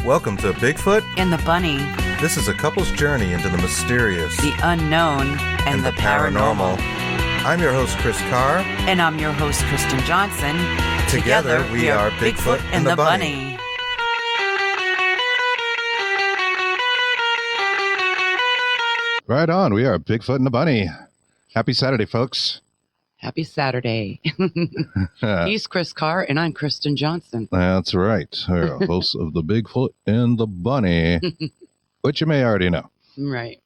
Welcome to Bigfoot and the Bunny. This is a couple's journey into the mysterious, the unknown, and the paranormal. I'm your host, Chris Carr. And I'm your host, Kristen Johnson. Together we are Bigfoot and the Bunny. Right on. We are Bigfoot and the Bunny. Happy Saturday, folks. Happy Saturday. He's Chris Carr, and I'm Kristen Johnson. That's right. We're hosts of the Bigfoot and the Bunny, which you may already know. Right.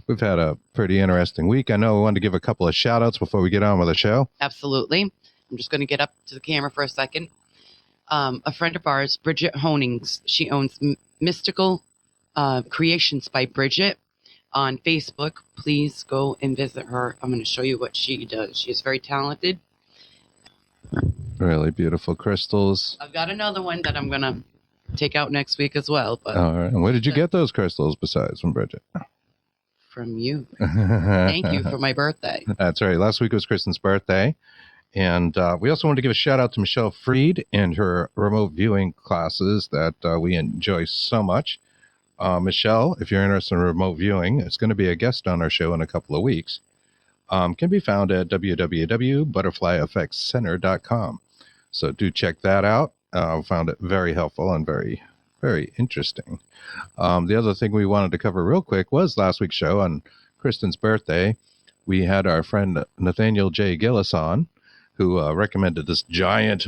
We've had a pretty interesting week. I know we wanted to give a couple of shout-outs before we get on with the show. Absolutely. I'm just going to get up to the camera for a second. A friend of ours, Bridget Honings, she owns Mystical Creations by Bridget on Facebook. Please go and visit her. I'm going to show you what she does. She is very talented. Really beautiful crystals. I've got another one that I'm going to take out next week as well. But all right. And where did you get those crystals besides from Bridget? From you. Thank you for my birthday. That's right. Last week was Kristen's birthday. And we also wanted to give a shout out to Michelle Freed and her remote viewing classes that we enjoy so much. Michelle, if you're interested in remote viewing, it's going to be a guest on our show in a couple of weeks. Can be found at www.butterflyeffectscenter.com. So do check that out. Found it very helpful and very, very interesting. The other thing we wanted to cover real quick was last week's show on Kristen's birthday. We had our friend Nathaniel J. Gillis on, who recommended this giant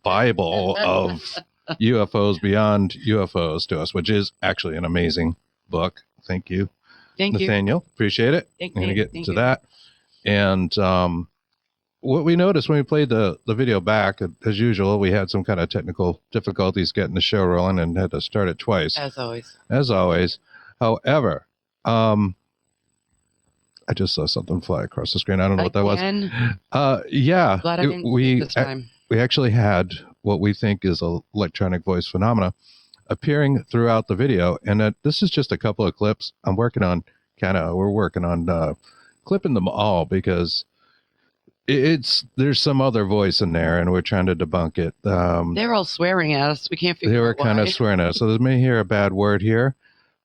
Bible of UFOs Beyond UFOs to us, which is actually an amazing book. Thank you. Thank you, Nathaniel. Appreciate it. Thank I'm going to get to you. that. And what we noticed when we played the video back, as usual, we had some kind of technical difficulties getting the show rolling and had to start it twice. As always. However, I just saw something fly across the screen. I don't know what that was. Yeah. Glad I didn't see it this time. We actually had what we think is an electronic voice phenomena appearing throughout the video. And this is just a couple of clips. We're working on clipping them all because there's some other voice in there and we're trying to debunk it. They're all swearing at us. We can't figure out why. They were kind of swearing at us. So they may hear a bad word here,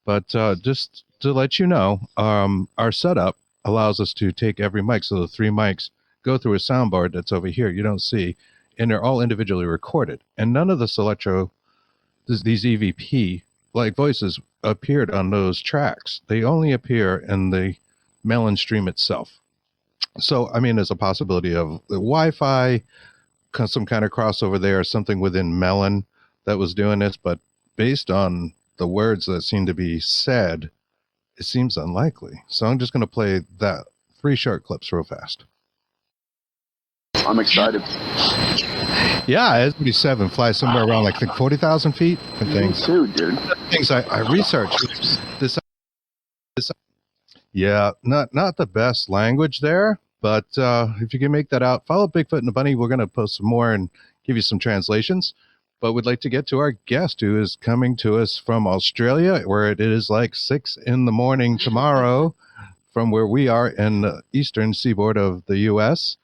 but just to let you know, our setup allows us to take every mic. So the three mics go through a soundboard that's over here. You don't see. And they're all individually recorded. And none of these EVP like voices appeared on those tracks. They only appear in the Melon stream itself. So, I mean, there's a possibility of the Wi-Fi, some kind of crossover there, something within Melon that was doing this. But based on the words that seem to be said, it seems unlikely. So I'm just going to play that 3 short clips real fast. I'm excited. Yeah, S-47 flies somewhere around like 40,000 feet and things. Me too, dude. Things I researched. This. Yeah, not the best language there, but if you can make that out, follow Bigfoot and the Bunny. We're going to post some more and give you some translations. But we'd like to get to our guest who is coming to us from Australia, where it is like 6 a.m. tomorrow from where we are in the eastern seaboard of the U.S.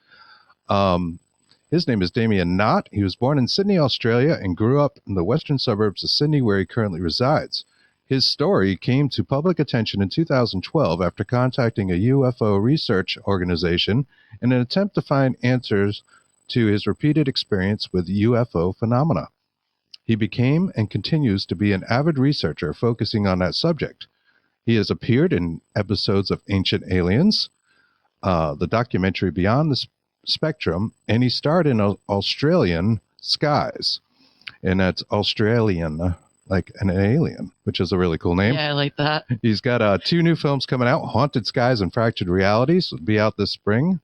His name is Damien Nott. He was born in Sydney, Australia, and grew up in the western suburbs of Sydney, where he currently resides. His story came to public attention in 2012 after contacting a UFO research organization in an attempt to find answers to his repeated experience with UFO phenomena. He became and continues to be an avid researcher focusing on that subject. He has appeared in episodes of Ancient Aliens, the documentary Beyond the Spectrum, and he starred in Australian Skies. And that's Australian, like an alien, which is a really cool name. Yeah, I like that. He's got 2 new films coming out, Haunted Skies and Fractured Realities. Will be out this spring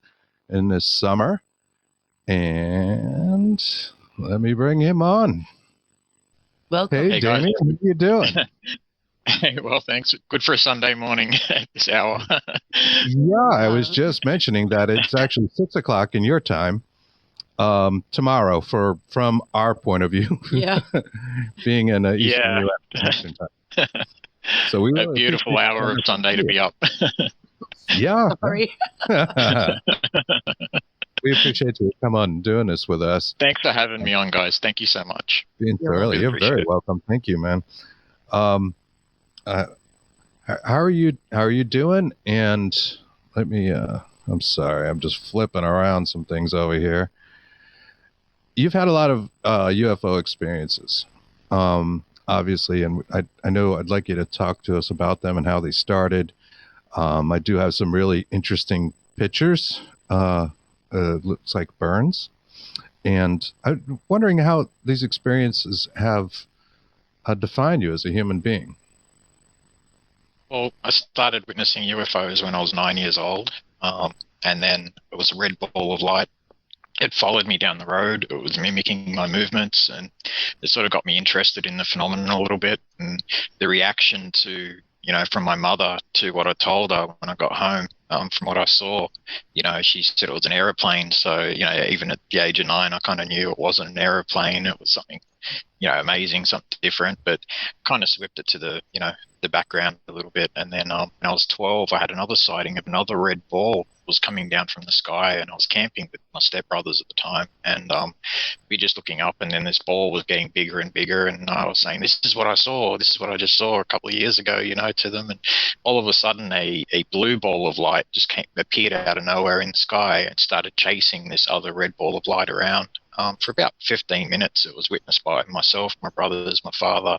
and this summer. And let me bring him on. Welcome. Hey Damien, what are you doing? Hey, well, thanks. Good for a Sunday morning at this hour. Yeah, I was just mentioning that it's actually 6 o'clock in your time. tomorrow from our point of view. Yeah. Being in Eastern Yeah. U.S. Eastern time. So we A really beautiful appreciate hour of Sunday to be up. Yeah. Sorry. We appreciate you come on and doing this with us. Thanks for having me on, guys. Thank you so much. Being You're thoroughly. You're Appreciate very it. welcome. Thank you, man. How are you doing? And let me I'm sorry, I'm just flipping around some things over here. You've had a lot of UFO experiences, obviously, and I know I'd like you to talk to us about them and how they started. I do have some really interesting pictures. Looks like burns, and I'm wondering how these experiences have defined you as a human being. Well, I started witnessing UFOs when I was 9 years old, and then it was a red ball of light. It followed me down the road. It was mimicking my movements, and it sort of got me interested in the phenomenon a little bit. And the reaction to, from my mother to what I told her when I got home, from what I saw, she said it was an aeroplane. So, even at the age of 9, I kind of knew it wasn't an aeroplane. It was something, amazing, something different, but kind of swept it to the background a little bit. And then when I was 12, I had another sighting of another red ball was coming down from the sky, and I was camping with my stepbrothers at the time, and we just looking up, and then this ball was getting bigger and bigger, and I was saying, this is what I saw, this is what I just saw a couple of years ago, to them. And all of a sudden a blue ball of light just appeared out of nowhere in the sky and started chasing this other red ball of light around. For about 15 minutes. It was witnessed by myself, my brothers, my father,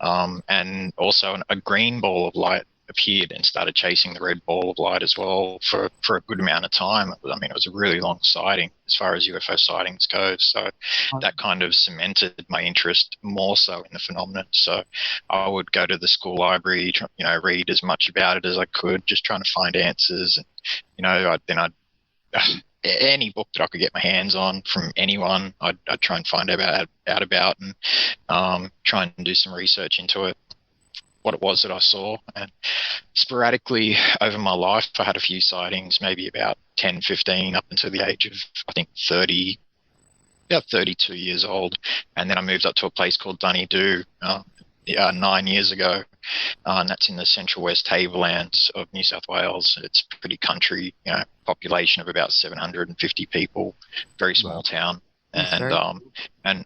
and also a green ball of light appeared and started chasing the red ball of light as well for a good amount of time. It was a really long sighting as far as UFO sightings go. So that kind of cemented my interest more so in the phenomenon. So I would go to the school library, read as much about it as I could, just trying to find answers. And, I'd any book that I could get my hands on from anyone, I'd try and find out about and try and do some research into it, what it was that I saw. And sporadically over my life, I had a few sightings, maybe about 10, 15, up until the age of, I think, 30, about 32 years old. And then I moved up to a place called Dunedoo 9 years ago, and that's in the central west tablelands of New South Wales. It's pretty country, population of about 750 people, very small town. And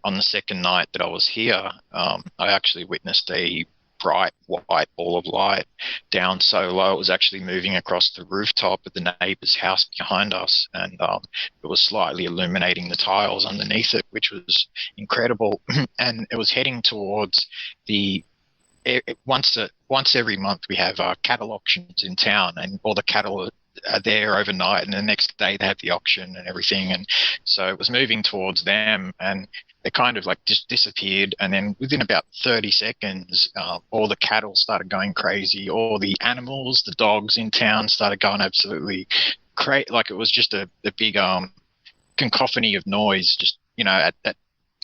on the second night that I was here, I actually witnessed a bright white ball of light down so low it was actually moving across the rooftop of the neighbour's house behind us, and it was slightly illuminating the tiles underneath it, which was incredible. And it was heading towards once every month we have cattle auctions in town, and all the cattle are there overnight, and the next day they have the auction and everything. And so it was moving towards them, and they kind of like just disappeared. And then within about 30 seconds, all the cattle started going crazy. All the animals, the dogs in town started going absolutely crazy. Like it was just a big cacophony of noise, just, at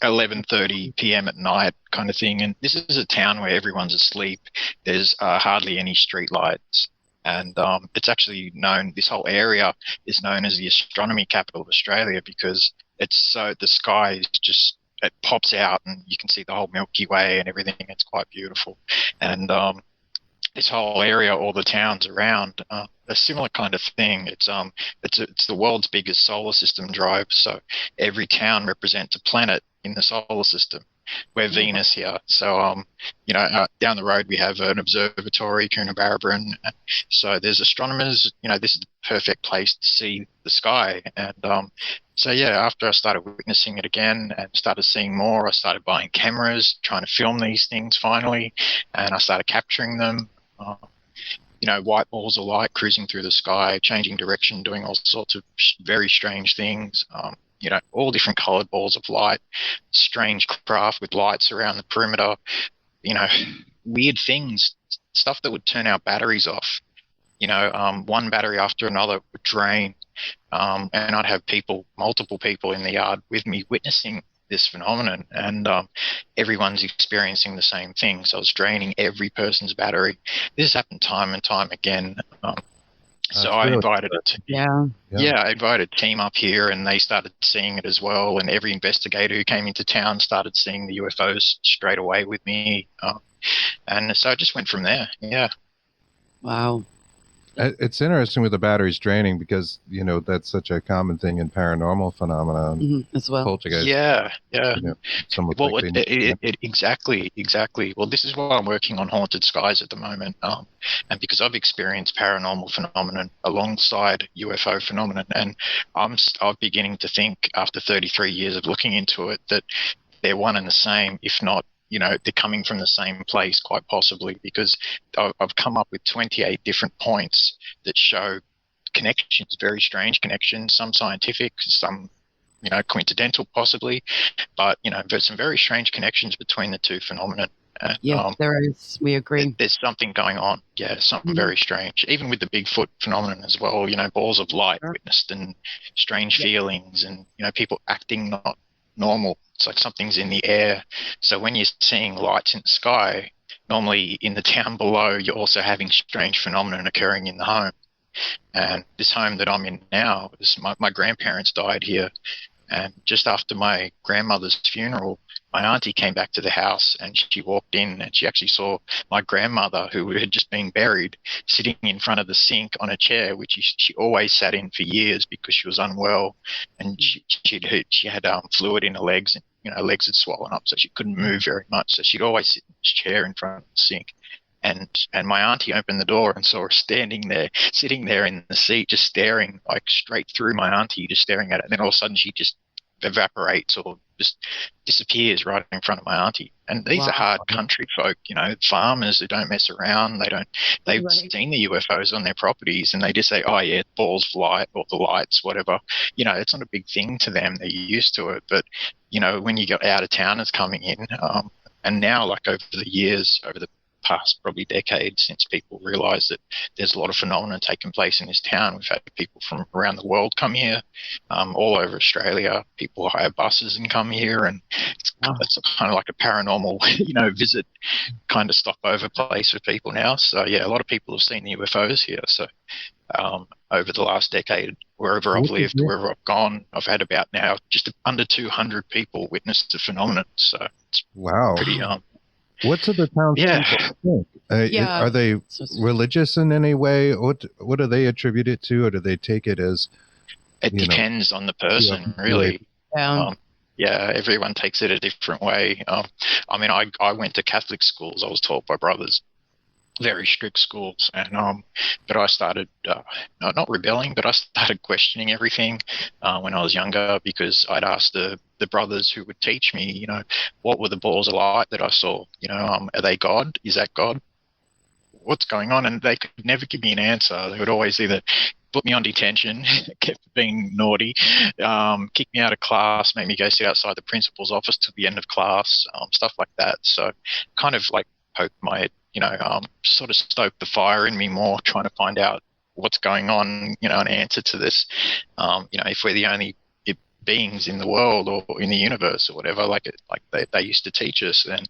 11:30 p.m. at night kind of thing. And this is a town where everyone's asleep. There's hardly any street lights. And it's actually known, this whole area is known as the astronomy capital of Australia, because the sky is just, it pops out and you can see the whole Milky Way and everything. It's quite beautiful. And this whole area, all the towns around, a similar kind of thing. It's the world's biggest solar system drive. So every town represents a planet in the solar system. We're Venus here. So, down the road we have an observatory, Coonabarabran. So there's astronomers, this is the perfect place to see the sky. And after I started witnessing it again and started seeing more, I started buying cameras, trying to film these things finally, and I started capturing them. White balls of light cruising through the sky, changing direction, doing all sorts of very strange things. All different colored balls of light, strange craft with lights around the perimeter, weird things, stuff that would turn our batteries off. One battery after another would drain, and I'd have multiple people in the yard with me witnessing this phenomenon, and everyone's experiencing the same thing. So I was draining every person's battery. This has happened time and time again. So That's I really invited it. Yeah. Yeah, I invited a team up here, and they started seeing it as well. And every investigator who came into town started seeing the UFOs straight away with me. And so I just went from there. Yeah. Wow. It's interesting with the batteries draining because, that's such a common thing in paranormal phenomena. As well. Poltergeist. Yeah. Somewhat Well, like exactly. Well, this is why I'm working on haunted skies at the moment, and because I've experienced paranormal phenomenon alongside UFO phenomenon, and I'm beginning to think after 33 years of looking into it that they're one and the same, if not, they're coming from the same place, quite possibly, because I've come up with 28 different points that show connections, very strange connections, some scientific, some coincidental possibly, but there's some very strange connections between the two phenomena. And, there is. We agree. There's something going on. Yeah, something very strange. Even with the Bigfoot phenomenon as well. Balls of light witnessed and strange feelings, and people acting not normal. It's like something's in the air. So when you're seeing lights in the sky, normally in the town below, you're also having strange phenomenon occurring in the home. And this home that I'm in now, is my grandparents died here. And just after my grandmother's funeral, my auntie came back to the house, and she walked in and she actually saw my grandmother, who had just been buried, sitting in front of the sink on a chair, which she always sat in for years because she was unwell, and she had fluid in her legs, and her legs had swollen up, so she couldn't move very much. So she'd always sit in this chair in front of the sink. And my auntie opened the door and saw her sitting there in the seat, just staring like straight through my auntie, just staring at it. And then all of a sudden she just evaporates or just disappears right in front of my auntie. And these are hard country folk, farmers who don't mess around. They've seen the UFOs on their properties, and they just say, oh yeah, balls of light or the lights, whatever. It's not a big thing to them. They're used to it. But, when you got out of towners coming in, and now like over the past probably decades, since people realised that there's a lot of phenomena taking place in this town. We've had people from around the world come here, all over Australia. People hire buses and come here, and it's kind of like a paranormal, visit kind of stopover place for people now. So yeah, a lot of people have seen the UFOs here. So over the last decade, wherever I've lived, wherever I've gone, I've had about now just under 200 people witness the phenomenon. So it's pretty What do the townspeople think? Are they religious in any way? What do they attribute it to, or do they take it as? It depends on the person, really. Everyone takes it a different way. I went to Catholic schools. I was taught by brothers, very strict schools, and but I started not rebelling, but I started questioning everything when I was younger, because I'd asked the brothers who would teach me, what were the balls of light that I saw? Are they God? Is that God? What's going on? And they could never give me an answer. They would always either put me on detention, kept being naughty, kick me out of class, make me go sit outside the principal's office till the end of class, stuff like that. So kind of like poked my head, sort of stoked the fire in me more, trying to find out what's going on, an answer to this. If we're the only beings in the world or in the universe or whatever, like they used to teach us, then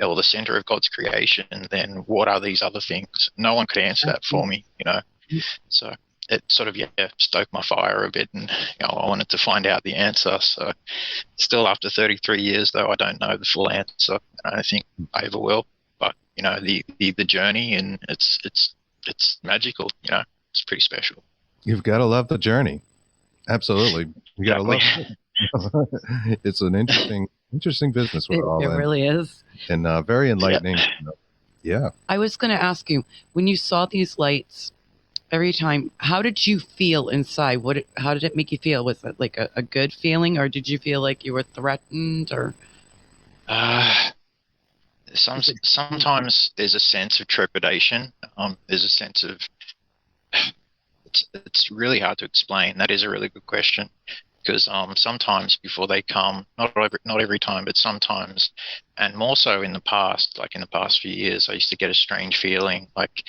or the center of God's creation, then what are these other things? No one could answer that for me, So it sort of stoked my fire a bit, and I wanted to find out the answer. So still, after 33 years, though, I don't know the full answer. I don't think I ever will. But the journey, and it's magical. It's pretty special. You've got to love the journey. Absolutely, you got to love it. It's an interesting business. We're all in. It really is, and very enlightening. Yeah. I was going to ask you, when you saw these lights every time, how did you feel inside? How did it make you feel? Was it like a good feeling, or did you feel like you were threatened, or? Sometimes there's a sense of trepidation. There's a sense of it's really hard to explain. That is a really good question, because sometimes before they come, not every time, but sometimes, and more so in the past, like in the past few years, I used to get a strange feeling, like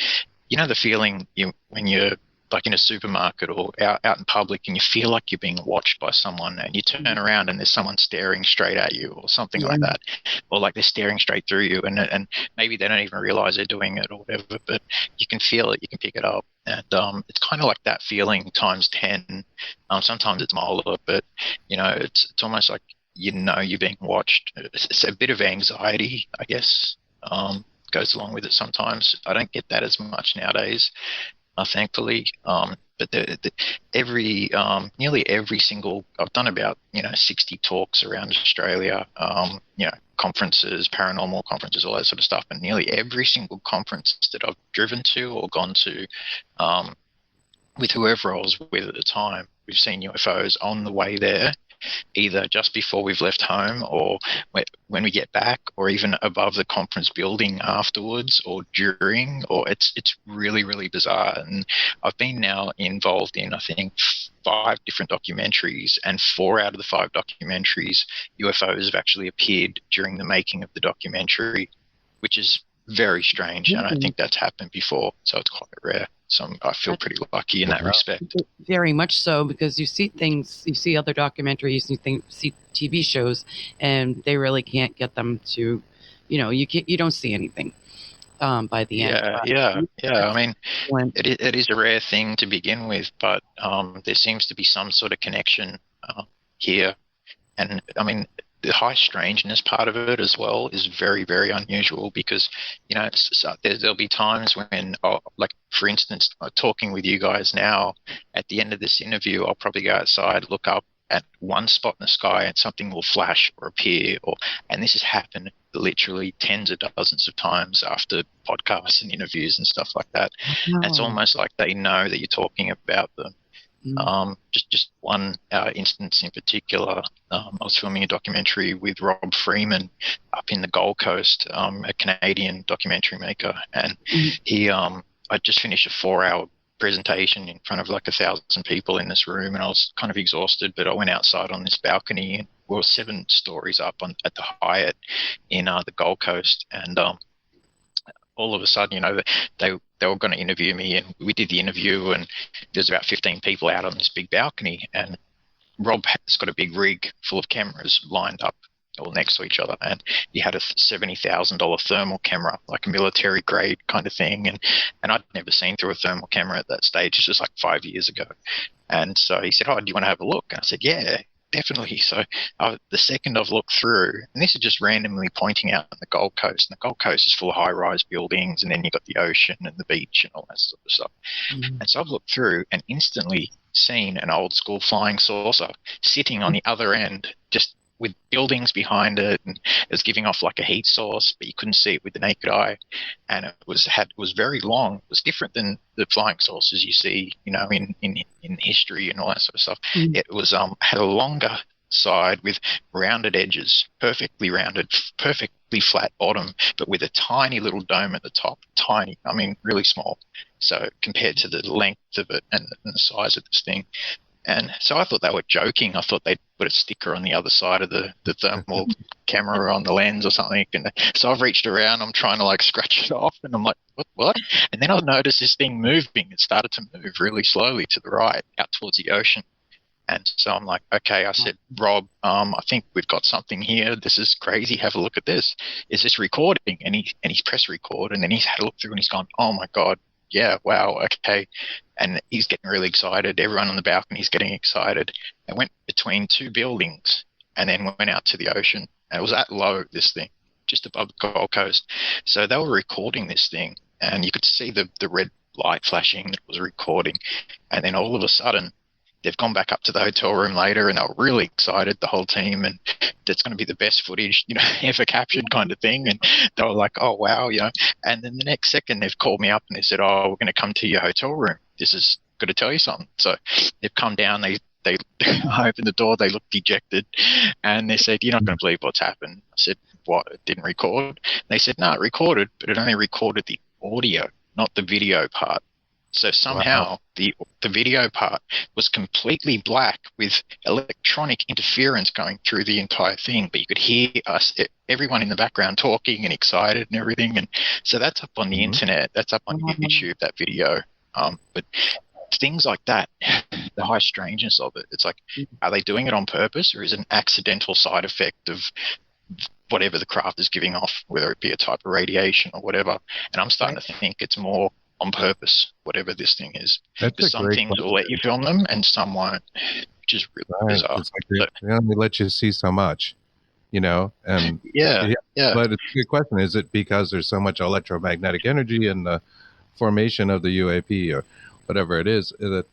the feeling when you're like in a supermarket or out in public, and you feel like you're being watched by someone, and you turn around and there's someone staring straight at you or something like that, or like they're staring straight through you, and maybe they don't even realize they're doing it or whatever, but you can feel it, you can pick it up, and it's kind of like that feeling times 10. Sometimes it's milder, but it's almost like you're being watched. It's a bit of anxiety, I guess, goes along with it sometimes. I don't get that as much nowadays, thankfully. But nearly every single, I've done about 60 talks around Australia, conferences, paranormal conferences, all that sort of stuff, and nearly every single conference that I've driven to or gone to, with whoever I was with at the time, we've seen UFOs on the way there, either just before we've left home or when we get back, or even above the conference building afterwards or during, or it's really, really bizarre. And I've been now involved in, I think, 5 different documentaries, and 4 out of the 5 documentaries, UFOs have actually appeared during the making of the documentary, which is very strange. And I think that's happened before, so it's quite rare. So I feel pretty lucky in that respect. Very much so, because you see things, you see other documentaries, you see TV shows, and they really can't get them to, you don't see anything by the end. Yeah. I mean, it is a rare thing to begin with, but there seems to be some sort of connection here. And I mean, the high strangeness part of it as well is very, very unusual, because there'll be times when, like for instance, talking with you guys now, at the end of this interview, I'll probably go outside, look up at one spot in the sky, and something will flash or appear, and this has happened literally tens of dozens of times after podcasts and interviews and stuff like that. And it's almost like they know that you're talking about them. Just one instance in particular, I was filming a documentary with Rob Freeman up in the Gold Coast, a Canadian documentary maker, and I just finished a 4-hour presentation in front of like 1,000 people in this room, and I was kind of exhausted, but I went outside on this balcony, and we were 7 stories up at the Hyatt in the Gold Coast, and all of a sudden, they were going to interview me, and we did the interview, and there's about 15 people out on this big balcony, and Rob has got a big rig full of cameras lined up all next to each other, and he had a $70,000 thermal camera, like a military grade kind of thing, and I'd never seen through a thermal camera at that stage. It's just like 5 years ago. And so he said, "Oh, do you want to have a look?" And I said, "Yeah, definitely." So the second I've looked through, and this is just randomly pointing out the Gold Coast, and the Gold Coast is full of high-rise buildings, and then you've got the ocean and the beach and all that sort of stuff. And so I've looked through and instantly seen an old-school flying saucer sitting on the other end, just with buildings behind it, and it was giving off like a heat source, but you couldn't see it with the naked eye. And it was very long. It was different than the flying saucers you see, in history and all that sort of stuff. It was had a longer side with rounded edges, perfectly rounded, perfectly flat bottom, but with a tiny little dome at the top. Tiny, I mean, really small. So compared to the length of it and the size of this thing. And so I thought they were joking. I thought they'd put a sticker on the other side of the thermal camera on the lens or something. And so I've reached around, I'm trying to like scratch it off, and I'm like, what? And then I noticed this thing moving. It started to move really slowly to the right, out towards the ocean. And so I'm like, okay, I said, "Rob, I think we've got something here. This is crazy. Have a look at this. Is this recording?" And he's pressed record, and then he's had a look through, and he's gone, "Oh my God. Yeah, wow, okay." And he's getting really excited. Everyone on the balcony is getting excited. I went between 2 buildings and then went out to the ocean. And it was that low, this thing, just above the Gold Coast. So they were recording this thing, and you could see the red light flashing that was recording. And then all of a sudden, they've gone back up to the hotel room later, and they were really excited, the whole team, and that's going to be the best footage, ever captured kind of thing. And they were like, "Oh, wow," And then the next second, they've called me up and they said, "Oh, we're going to come to your hotel room. This is going to tell you something." So they've come down, they opened the door, they looked dejected, and they said, "You're not going to believe what's happened." I said, "What? It didn't record?" They said, "No, it recorded, but it only recorded the audio, not the video part." So somehow the video part was completely black with electronic interference going through the entire thing, but you could hear everyone in the background talking and excited and everything. And so that's up on the internet. That's up on YouTube, that video. But things like that, the high strangeness of it. It's like, are they doing it on purpose, or is it an accidental side effect of whatever the craft is giving off, whether it be a type of radiation or whatever? And I'm starting to think it's more on purpose, whatever this thing is. Because some things will let you film them and some won't, which is really bizarre. It's like they only let you see so much, and yeah. But it's a good question. Is it because there's so much electromagnetic energy in the formation of the UAP or whatever it is that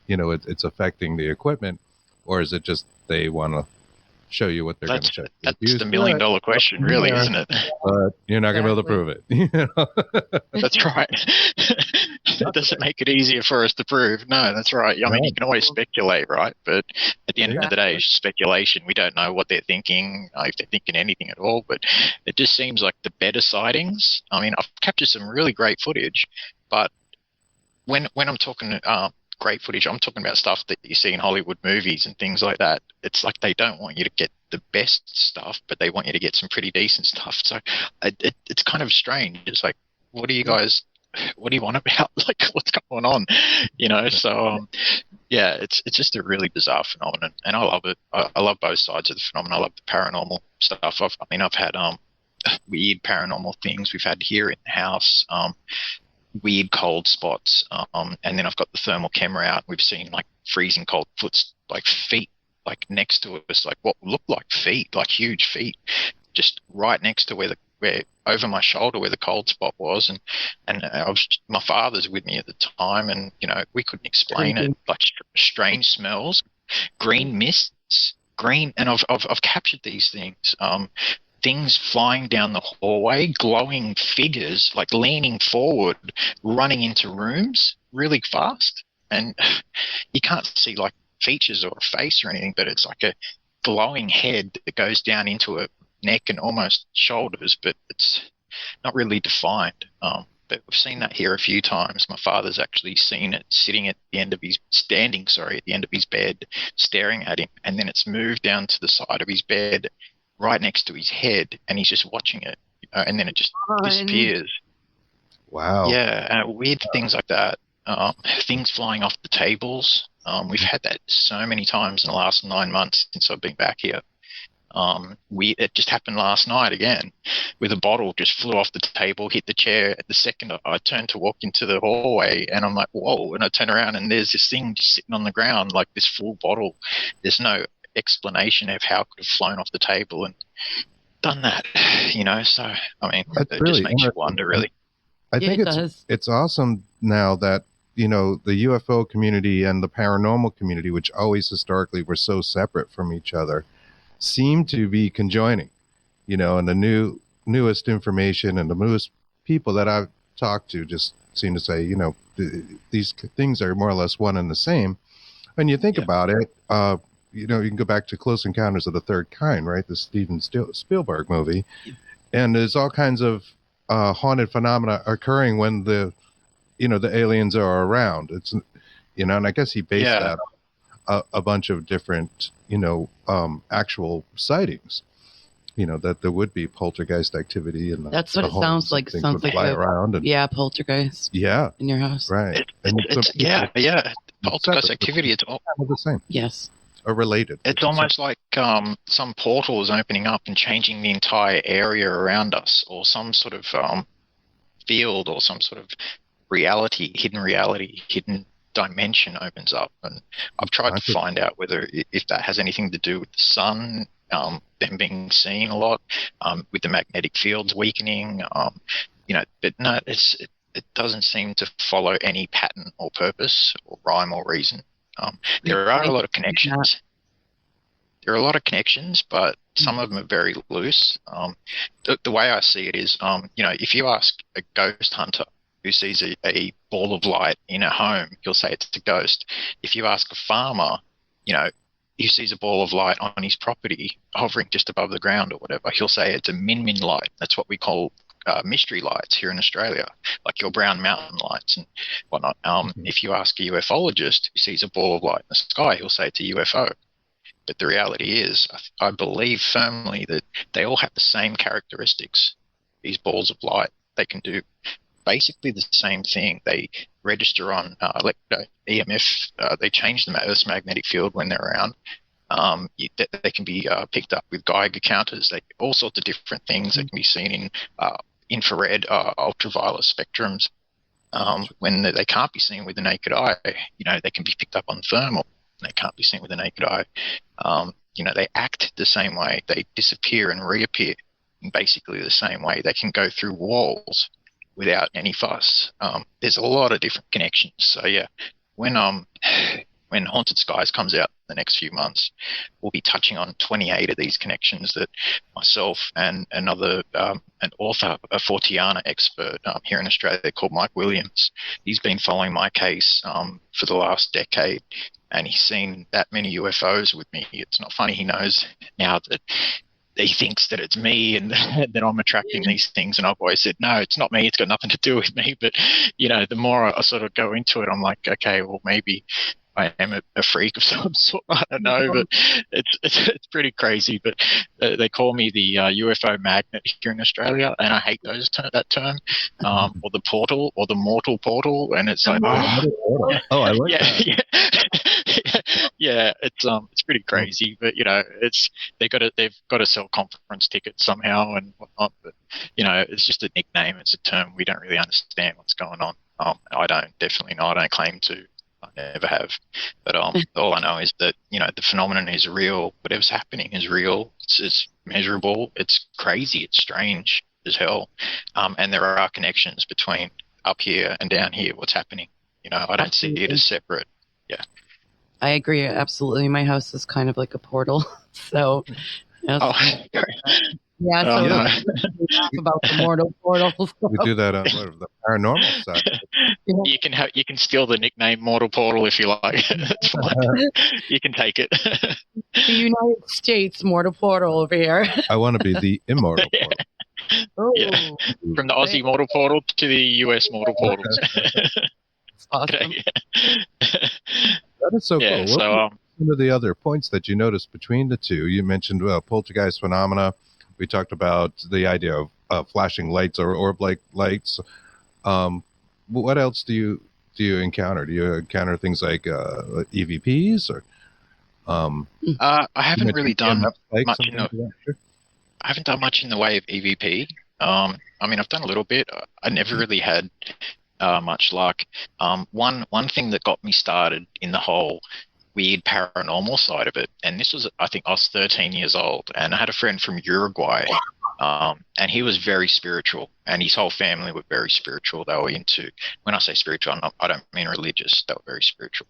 it's affecting the equipment, or is it just they want to show you what they're going to show you? That's the $1 million question, really, isn't it? But you're not going to be able to prove it. That's right. That doesn't make it easier for us to prove. No, that's right. I mean, you can always speculate, right? But at the end of the day, it's speculation. We don't know what they're thinking, if they're thinking anything at all. But it just seems like the better sightings. I mean, I've captured some really great footage, but when I'm talking great footage, I'm talking about stuff that you see in Hollywood movies and things like that. It's like they don't want you to get the best stuff, but they want you to get some pretty decent stuff. So it's kind of strange. It's like, what do you want about? Like, what's going on? So it's just a really bizarre phenomenon, and I love it. I love both sides of the phenomenon. I love the paranormal stuff. I've had weird paranormal things we've had here in the house. Weird cold spots, and then I've got the thermal camera out. We've seen like freezing cold feet, like next to us, like what looked like feet, like huge feet, just right next to where over my shoulder where the cold spot was, and my father's with me at the time, and we couldn't explain it, like strange smells, green mists, and I've captured these things. Things flying down the hallway, glowing figures, like leaning forward, running into rooms really fast. And you can't see like features or a face or anything, but it's like a glowing head that goes down into a neck and almost shoulders, but it's not really defined. But we've seen that here a few times. My father's actually seen it standing at the end of his bed, staring at him, and then it's moved down to the side of his bed, right next to his head, and he's just watching it, and then it just disappears. Wow. Yeah, weird things like that. Things flying off the tables. We've had that so many times in the last 9 months since I've been back here. It just happened last night again, with a bottle just flew off the table, hit the chair. At the second I turned to walk into the hallway, and I'm like, whoa, and I turn around and there's this thing just sitting on the ground, like this full bottle. There's no explanation of how it could have flown off the table and done that, so I mean, That's it really just makes you wonder, really. I think it's awesome now that the UFO community and the paranormal community, which always historically were so separate from each other, seem to be conjoining, and the newest information and the newest people that I've talked to just seem to say, these things are more or less one and the same. When you think about it, you can go back to Close Encounters of the Third Kind, right? The Steven Spielberg movie. And there's all kinds of haunted phenomena occurring when the aliens are around. It's, and I guess he based that on a bunch of different, actual sightings, that there would be poltergeist activity. And that's what it sounds like. Sounds like poltergeist. Yeah. In your house. Right. Poltergeist activity, it's all the same. Yes. Are related. It's almost like some portal is opening up and changing the entire area around us, or some sort of field, or some sort of hidden dimension opens up. And I've tried to find out if that has anything to do with the sun, them being seen a lot, with the magnetic fields weakening, but no, it doesn't seem to follow any pattern or purpose or rhyme or reason. There are a lot of connections. But some of them are very loose. The way I see it is, if you ask a ghost hunter who sees a ball of light in a home, he'll say it's a ghost. If you ask a farmer, who sees a ball of light on his property hovering just above the ground or whatever, he'll say it's a min light. That's what we call mystery lights here in Australia, like your brown mountain lights and whatnot. If you ask a ufologist who sees a ball of light in the sky, he'll say it's a UFO. But the reality is, I believe firmly that they all have the same characteristics. These balls of light, they can do basically the same thing. They register on EMF. They change the Earth's magnetic field when they're around. They can be picked up with Geiger counters. All sorts of different things that can be seen in infrared, ultraviolet spectrums. When they can't be seen with the naked eye, they can be picked up on thermal. They can't be seen with the naked eye. They act the same way. They disappear and reappear in basically the same way. They can go through walls without any fuss. There's a lot of different connections. So yeah, when Haunted Skies comes out the next few months, we'll be touching on 28 of these connections that myself and another an author, a Forteana expert here in Australia called Mike Williams, he's been following my case for the last decade, and he's seen that many UFOs with me. It's not funny. He knows now that he thinks that it's me and that I'm attracting these things. And I've always said, no, it's not me. It's got nothing to do with me. But, the more I sort of go into it, I'm like, okay, well, maybe I am a freak of some sort. I don't know, but it's pretty crazy. But they call me the UFO magnet here in Australia, and I hate that term, or the portal, or the mortal portal. And it's like, I like that. Yeah, it's pretty crazy. But they've got to sell conference tickets somehow and whatnot. But it's just a nickname. It's a term. We don't really understand what's going on. I don't claim to. I never have. But all I know is that, the phenomenon is real. Whatever's happening is real. It's measurable. It's crazy. It's strange as hell. And there are connections between up here and down here, what's happening. I don't see it as separate. Yeah. I agree. Absolutely. My house is kind of like a portal. So, yeah, so about the mortal portal. We do that on the paranormal side. You can steal the nickname Mortal Portal if you like. That's fine. You can take it. The United States Mortal Portal over here. I want to be the immortal portal. Oh, yeah. From the Aussie Mortal Portal to the US Mortal Portal. Awesome. Okay. That is so cool. What are some of the other points that you noticed between the two? You mentioned poltergeist phenomena. We talked about the idea of flashing lights or orb-like lights. What else do you encounter? Do you encounter things like EVPs or? I haven't really done much. I haven't done much in the way of EVP. I've done a little bit. I never really had much luck. One thing that got me started in the whole weird paranormal side of it, and this was, I think I was 13 years old, and I had a friend from Uruguay, and he was very spiritual, and his whole family were very spiritual. They were into, when I say spiritual, I don't mean religious, they were very spiritual.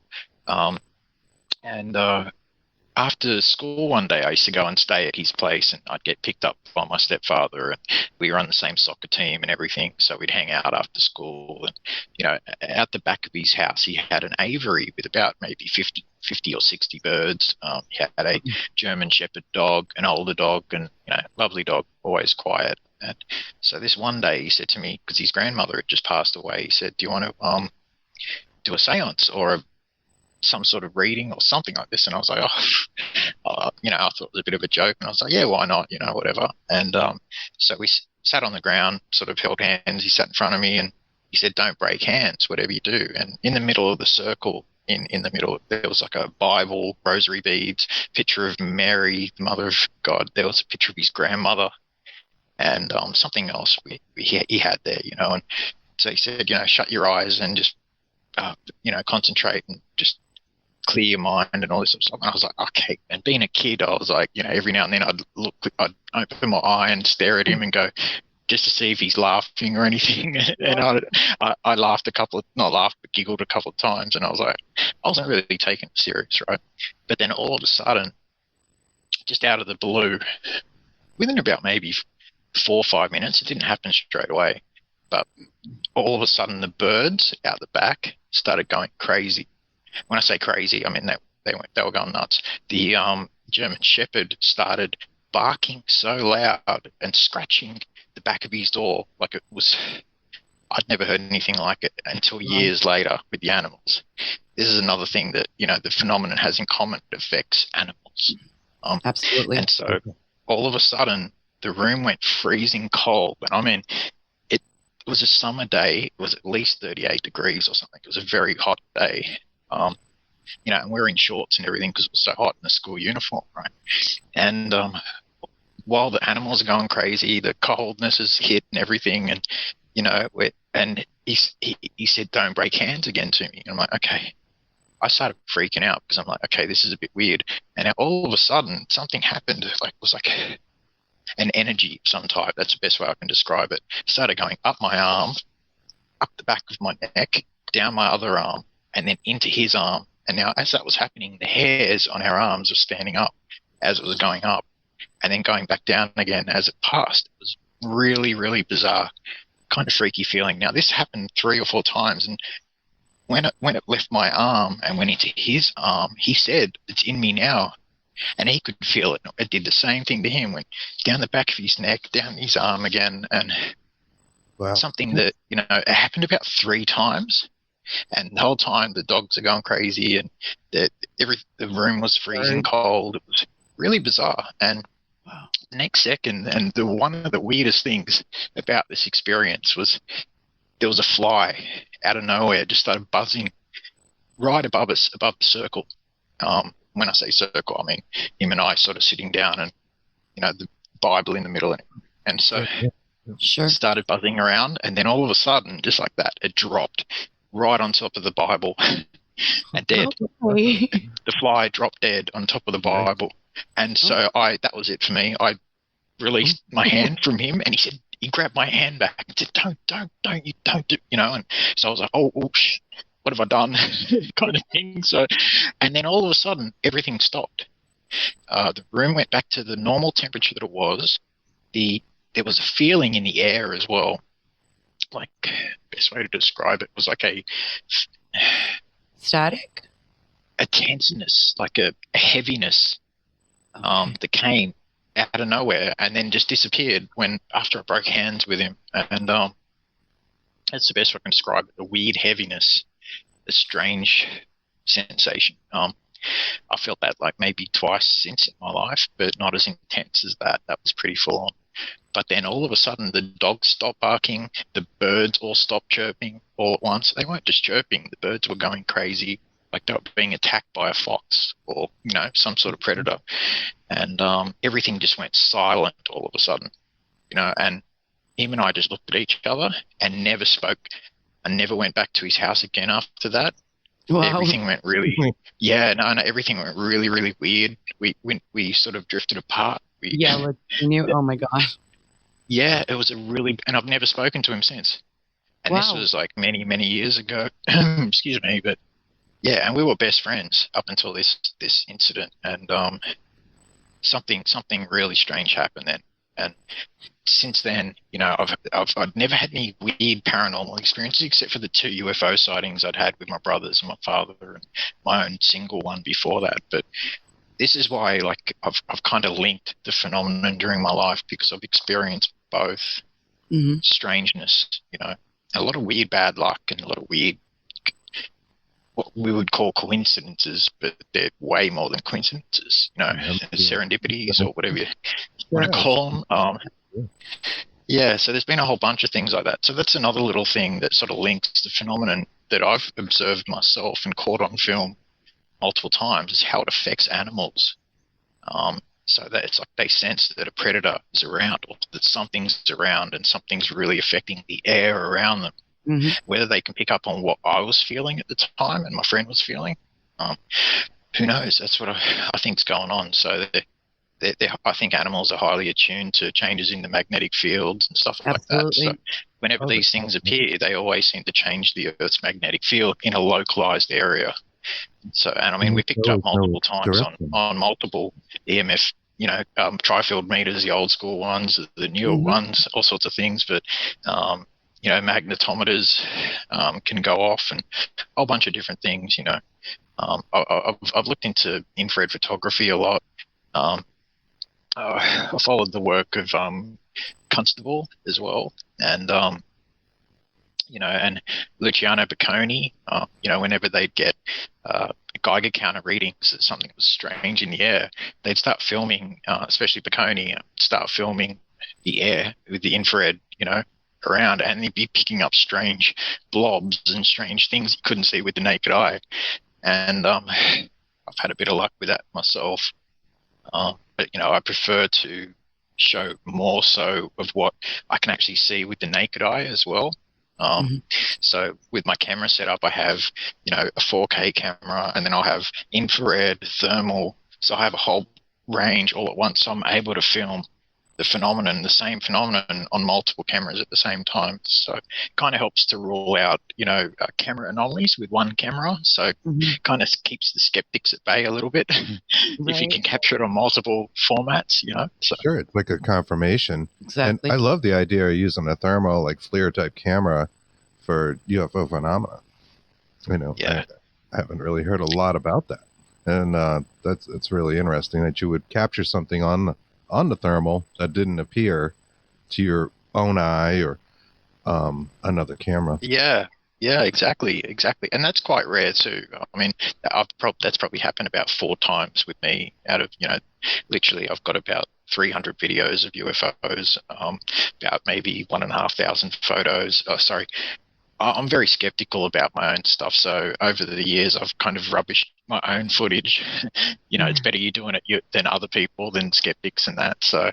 After school one day, I used to go and stay at his place, and I'd get picked up by my stepfather, and we were on the same soccer team and everything, so we'd hang out after school. And, out the back of his house, he had an aviary with about maybe 50 or 60 birds. He had a German Shepherd dog, an older dog, and, lovely dog, always quiet. And so this one day he said to me, because his grandmother had just passed away, he said, do you want to do a seance or some sort of reading or something like this? And I was like, I thought it was a bit of a joke, and I was like, yeah, why not, whatever. And so we sat on the ground, sort of held hands. He sat in front of me, and he said, don't break hands, whatever you do. And in the middle of the circle, in the middle, there was like a Bible, rosary beads, picture of Mary, the Mother of God. There was a picture of his grandmother, and something else he had there, And so he said, shut your eyes and just concentrate and just clear your mind and all this sort of stuff. And I was like, okay. And being a kid, I was like, every now and then I'd open my eye and stare at him and go, just to see if he's laughing or anything. And I laughed not laughed, but giggled a couple of times. And I was like, I wasn't really taking it serious, right? But then all of a sudden, just out of the blue, within about maybe 4 or 5 minutes, it didn't happen straight away, but all of a sudden the birds out the back started going crazy. When I say crazy, I mean they were going nuts. The German Shepherd started barking so loud and scratching the back of his door like it was. I'd never heard anything like it until years later with the animals. This is another thing that the phenomenon has in common. It affects animals. Absolutely. And so all of a sudden the room went freezing cold, and it was a summer day. It was at least 38 degrees or something. It was a very hot day. And we're in shorts and everything because it was so hot in the school uniform, right? And while the animals are going crazy, the coldness is hit and everything, and he said, "Don't break hands again" to me. And I'm like, okay. I started freaking out because I'm like, okay, this is a bit weird. And then all of a sudden, something happened. It was like an energy of some type. That's the best way I can describe it. It started going up my arm, up the back of my neck, down my other arm, and then into his arm. And now, as that was happening, the hairs on our arms were standing up as it was going up, and then going back down again as it passed. It was really, really bizarre, kind of freaky feeling. Now, this happened 3 or 4 times, and when it left my arm and went into his arm, he said, "It's in me now." And he could feel it. It did the same thing to him, went down the back of his neck, down his arm again, and something that, it happened about 3 times. And the whole time the dogs are going crazy, and the room was freezing cold. It was really bizarre. And the next second, and one of the weirdest things about this experience was there was a fly out of nowhere, just started buzzing right above us, above the circle. When I say circle, I mean him and I sort of sitting down, and the Bible in the middle, and so started buzzing around, and then all of a sudden, just like that, it dropped right on top of the Bible and dead. The fly dropped dead on top of the Bible, and so that was it for me. I released my hand from him, and he grabbed my hand back and said, don't you do, and so I was like, oh shit, what have I done? Kind of thing. So, and then all of a sudden, everything stopped. The room went back to the normal temperature that it was. There was a feeling in the air as well. Like, best way to describe it was like a static, a tenseness, like a heaviness that came out of nowhere and then just disappeared after I broke hands with him. And that's the best way I can describe it. The weird heaviness, the strange sensation. I felt that like maybe twice since in my life, but not as intense as that. That was pretty full on. But then all of a sudden the dogs stopped barking, the birds all stopped chirping all at once. They weren't just chirping, the birds were going crazy, like they were being attacked by a fox or, some sort of predator. And everything just went silent all of a sudden, and him and I just looked at each other and never spoke. I never went back to his house again after that. Wow. Everything went really, everything went really, really weird. We sort of drifted apart. Oh my gosh. Yeah, it was and I've never spoken to him since. And this was like many, many years ago. Excuse me, but yeah, and we were best friends up until this incident, and something really strange happened then. And since then, I've never had any weird paranormal experiences except for the 2 UFO sightings I'd had with my brothers and my father, and my own single one before that. But this is why, like, I've kind of linked the phenomenon during my life, because I've experienced both strangeness, a lot of weird bad luck and a lot of weird, what we would call coincidences, but they're way more than coincidences, serendipities or whatever you want to call them. So there's been a whole bunch of things like that. So that's another little thing that sort of links the phenomenon that I've observed myself and caught on film multiple times, is how it affects animals. So that it's like they sense that a predator is around, or that something's around, and something's really affecting the air around them. Whether they can pick up on what I was feeling at the time and my friend was feeling, who knows? That's what I think's going on. So I think animals are highly attuned to changes in the magnetic fields and stuff like that. So whenever these things appear, they always seem to change the Earth's magnetic field in a localized area. So, and I mean, we picked it up multiple times on multiple EMF, tri-field meters, the old school ones, the newer ones, all sorts of things. But, magnetometers can go off, and a whole bunch of different things, I've looked into infrared photography a lot. I followed the work of Constable as well, and and Luciano Bocconi, whenever they'd get Geiger counter readings that something was strange in the air, they'd start filming, especially Bocconi, start filming the air with the infrared, around, and you'd be picking up strange blobs and strange things you couldn't see with the naked eye. And I've had a bit of luck with that myself. But, I prefer to show more so of what I can actually see with the naked eye as well. So with my camera setup, I have, a 4K camera, and then I'll have infrared, thermal. So I have a whole range all at once. So I'm able to film the same phenomenon on multiple cameras at the same time. So it kind of helps to rule out, camera anomalies with one camera. So kind of keeps the skeptics at bay a little bit if you can capture it on multiple formats, So. Sure, it's like a confirmation. Exactly. And I love the idea of using a thermal, like FLIR type camera for UFO phenomena. Yeah. I haven't really heard a lot about that. And that's really interesting that you would capture something on the thermal that didn't appear to your own eye or another camera. Yeah, exactly. And that's quite rare too. I mean, that's probably happened about 4 times with me out of, literally I've got about 300 videos of UFOs, about maybe 1,500 photos. I'm very skeptical about my own stuff. So over the years, I've kind of rubbished my own footage. It's better you doing it than other people, than skeptics and that. So,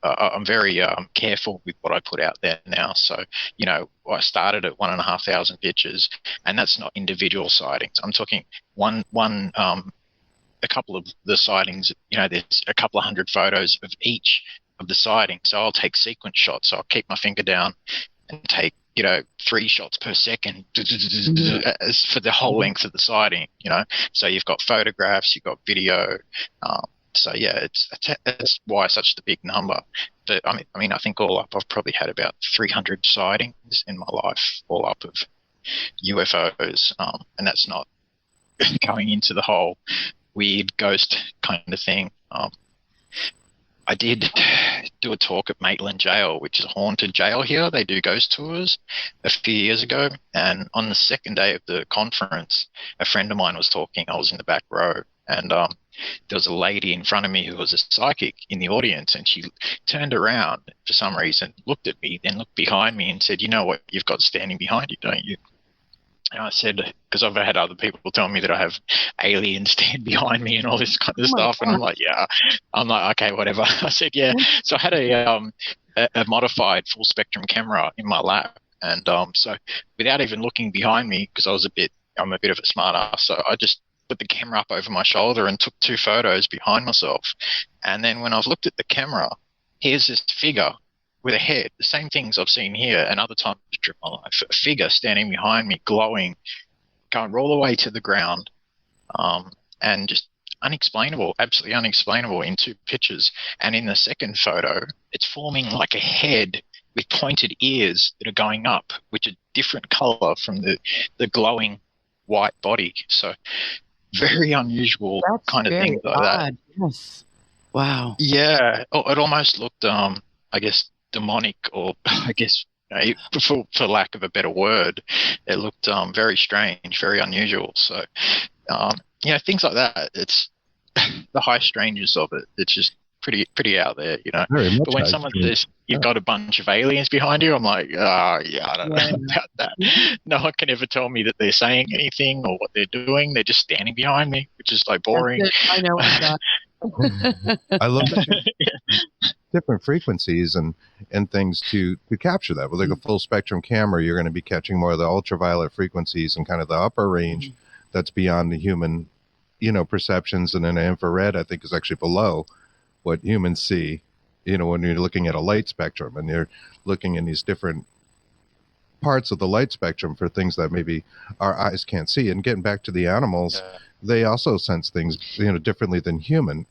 I'm very careful with what I put out there now. So, I started at 1,500 pictures, and that's not individual sightings. I'm talking a couple of the sightings, there's a couple of hundred photos of each of the sightings. So I'll take sequence shots. So I'll keep my finger down and take 3 shots per second as for the whole length of the sighting, So you've got photographs, you've got video. So yeah, that's why such the big number. But I mean, I think all up, I've probably had about 300 sightings in my life, all up of UFOs, and that's not going into the whole weird ghost kind of thing. I did do a talk at Maitland Jail, which is a haunted jail here. They do ghost tours a few years ago. And on the second day of the conference, a friend of mine was talking. I was in the back row. And there was a lady in front of me who was a psychic in the audience. And she turned around for some reason, looked at me, then looked behind me and said, "You know what you've got standing behind you, don't you?" And I said, because I've had other people tell me that I have aliens stand behind me and all this kind of stuff. And I'm like, yeah. I'm like, okay, whatever. I said, yeah. So I had a modified full spectrum camera in my lap. And so without even looking behind me, because I'm a bit of a smart ass, so I just put the camera up over my shoulder and took 2 photos behind myself. And then when I've looked at the camera, here's this figure with a head, the same things I've seen here and other times in my life, a figure standing behind me, glowing, going all the way to the ground, and just unexplainable, absolutely unexplainable in 2 pictures. And in the second photo, it's forming like a head with pointed ears that are going up, which are different color from the glowing white body. So very unusual. That's kind of very things like odd. that. Yes. Wow. Yeah. It almost looked, I guess, demonic, or I guess, for lack of a better word, it looked very strange, very unusual. So, things like that. It's the high strangeness of it. It's just pretty out there, Very much. But when someone says you've got a bunch of aliens behind you, I'm like, I don't know about that. No one can ever tell me that they're saying anything or what they're doing. They're just standing behind me, which is like boring. I know. I love that different frequencies and things to capture that. With like a full spectrum camera, you're going to be catching more of the ultraviolet frequencies and kind of the upper range that's beyond the human, perceptions. And then infrared, I think, is actually below what humans see, when you're looking at a light spectrum and you're looking in these different parts of the light spectrum for things that maybe our eyes can't see. And getting back to the animals, they also sense things, differently than human.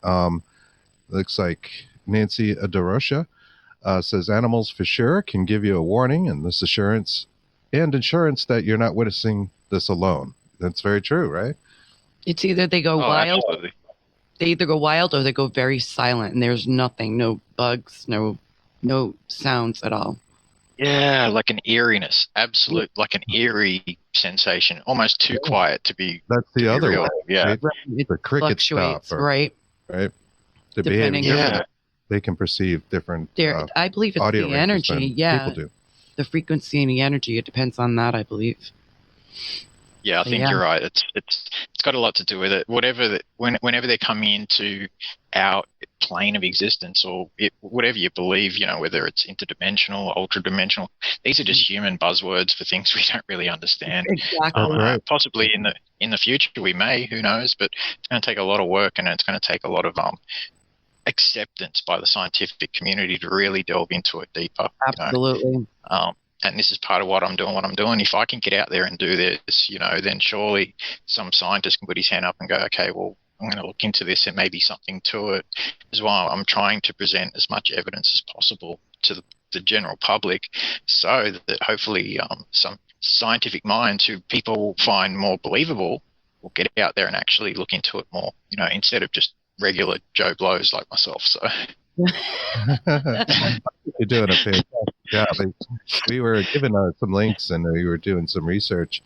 Looks like Nancy Adarosha says animals for sure can give you a warning and this assurance that you're not witnessing this alone. That's very true, right? It's either they go wild. Absolutely. They either go wild or they go very silent, and there's nothing, no bugs, no sounds at all. Yeah, like an eeriness, absolute, like an eerie sensation, almost too quiet to be. That's the other real. way. Yeah, right? It The cricket fluctuates, stuff, right? right? The Depending behavior. yeah. they can perceive different I believe it's audio the ranges energy. than Yeah, people do. the frequency and the energy. It depends on that, I believe. Yeah, I think you're right. It's got a lot to do with it. Whenever they're coming into our plane of existence, or whatever you believe, whether it's interdimensional, ultra-dimensional, these are just human buzzwords for things we don't really understand. Exactly. Right. Possibly in the future we may, who knows? But it's going to take a lot of work, and it's going to take a lot of acceptance by the scientific community to really delve into it deeper. Absolutely. And this is part of what I'm doing. If I can get out there and do this, then surely some scientist can put his hand up and go, okay, well, I'm going to look into this and maybe something to it. As well, I'm trying to present as much evidence as possible to the general public, so that hopefully some scientific minds who people find more believable will get out there and actually look into it more, instead of just regular Joe Blows like myself. So you're doing a fantastic job. We were given some links, and we were doing some research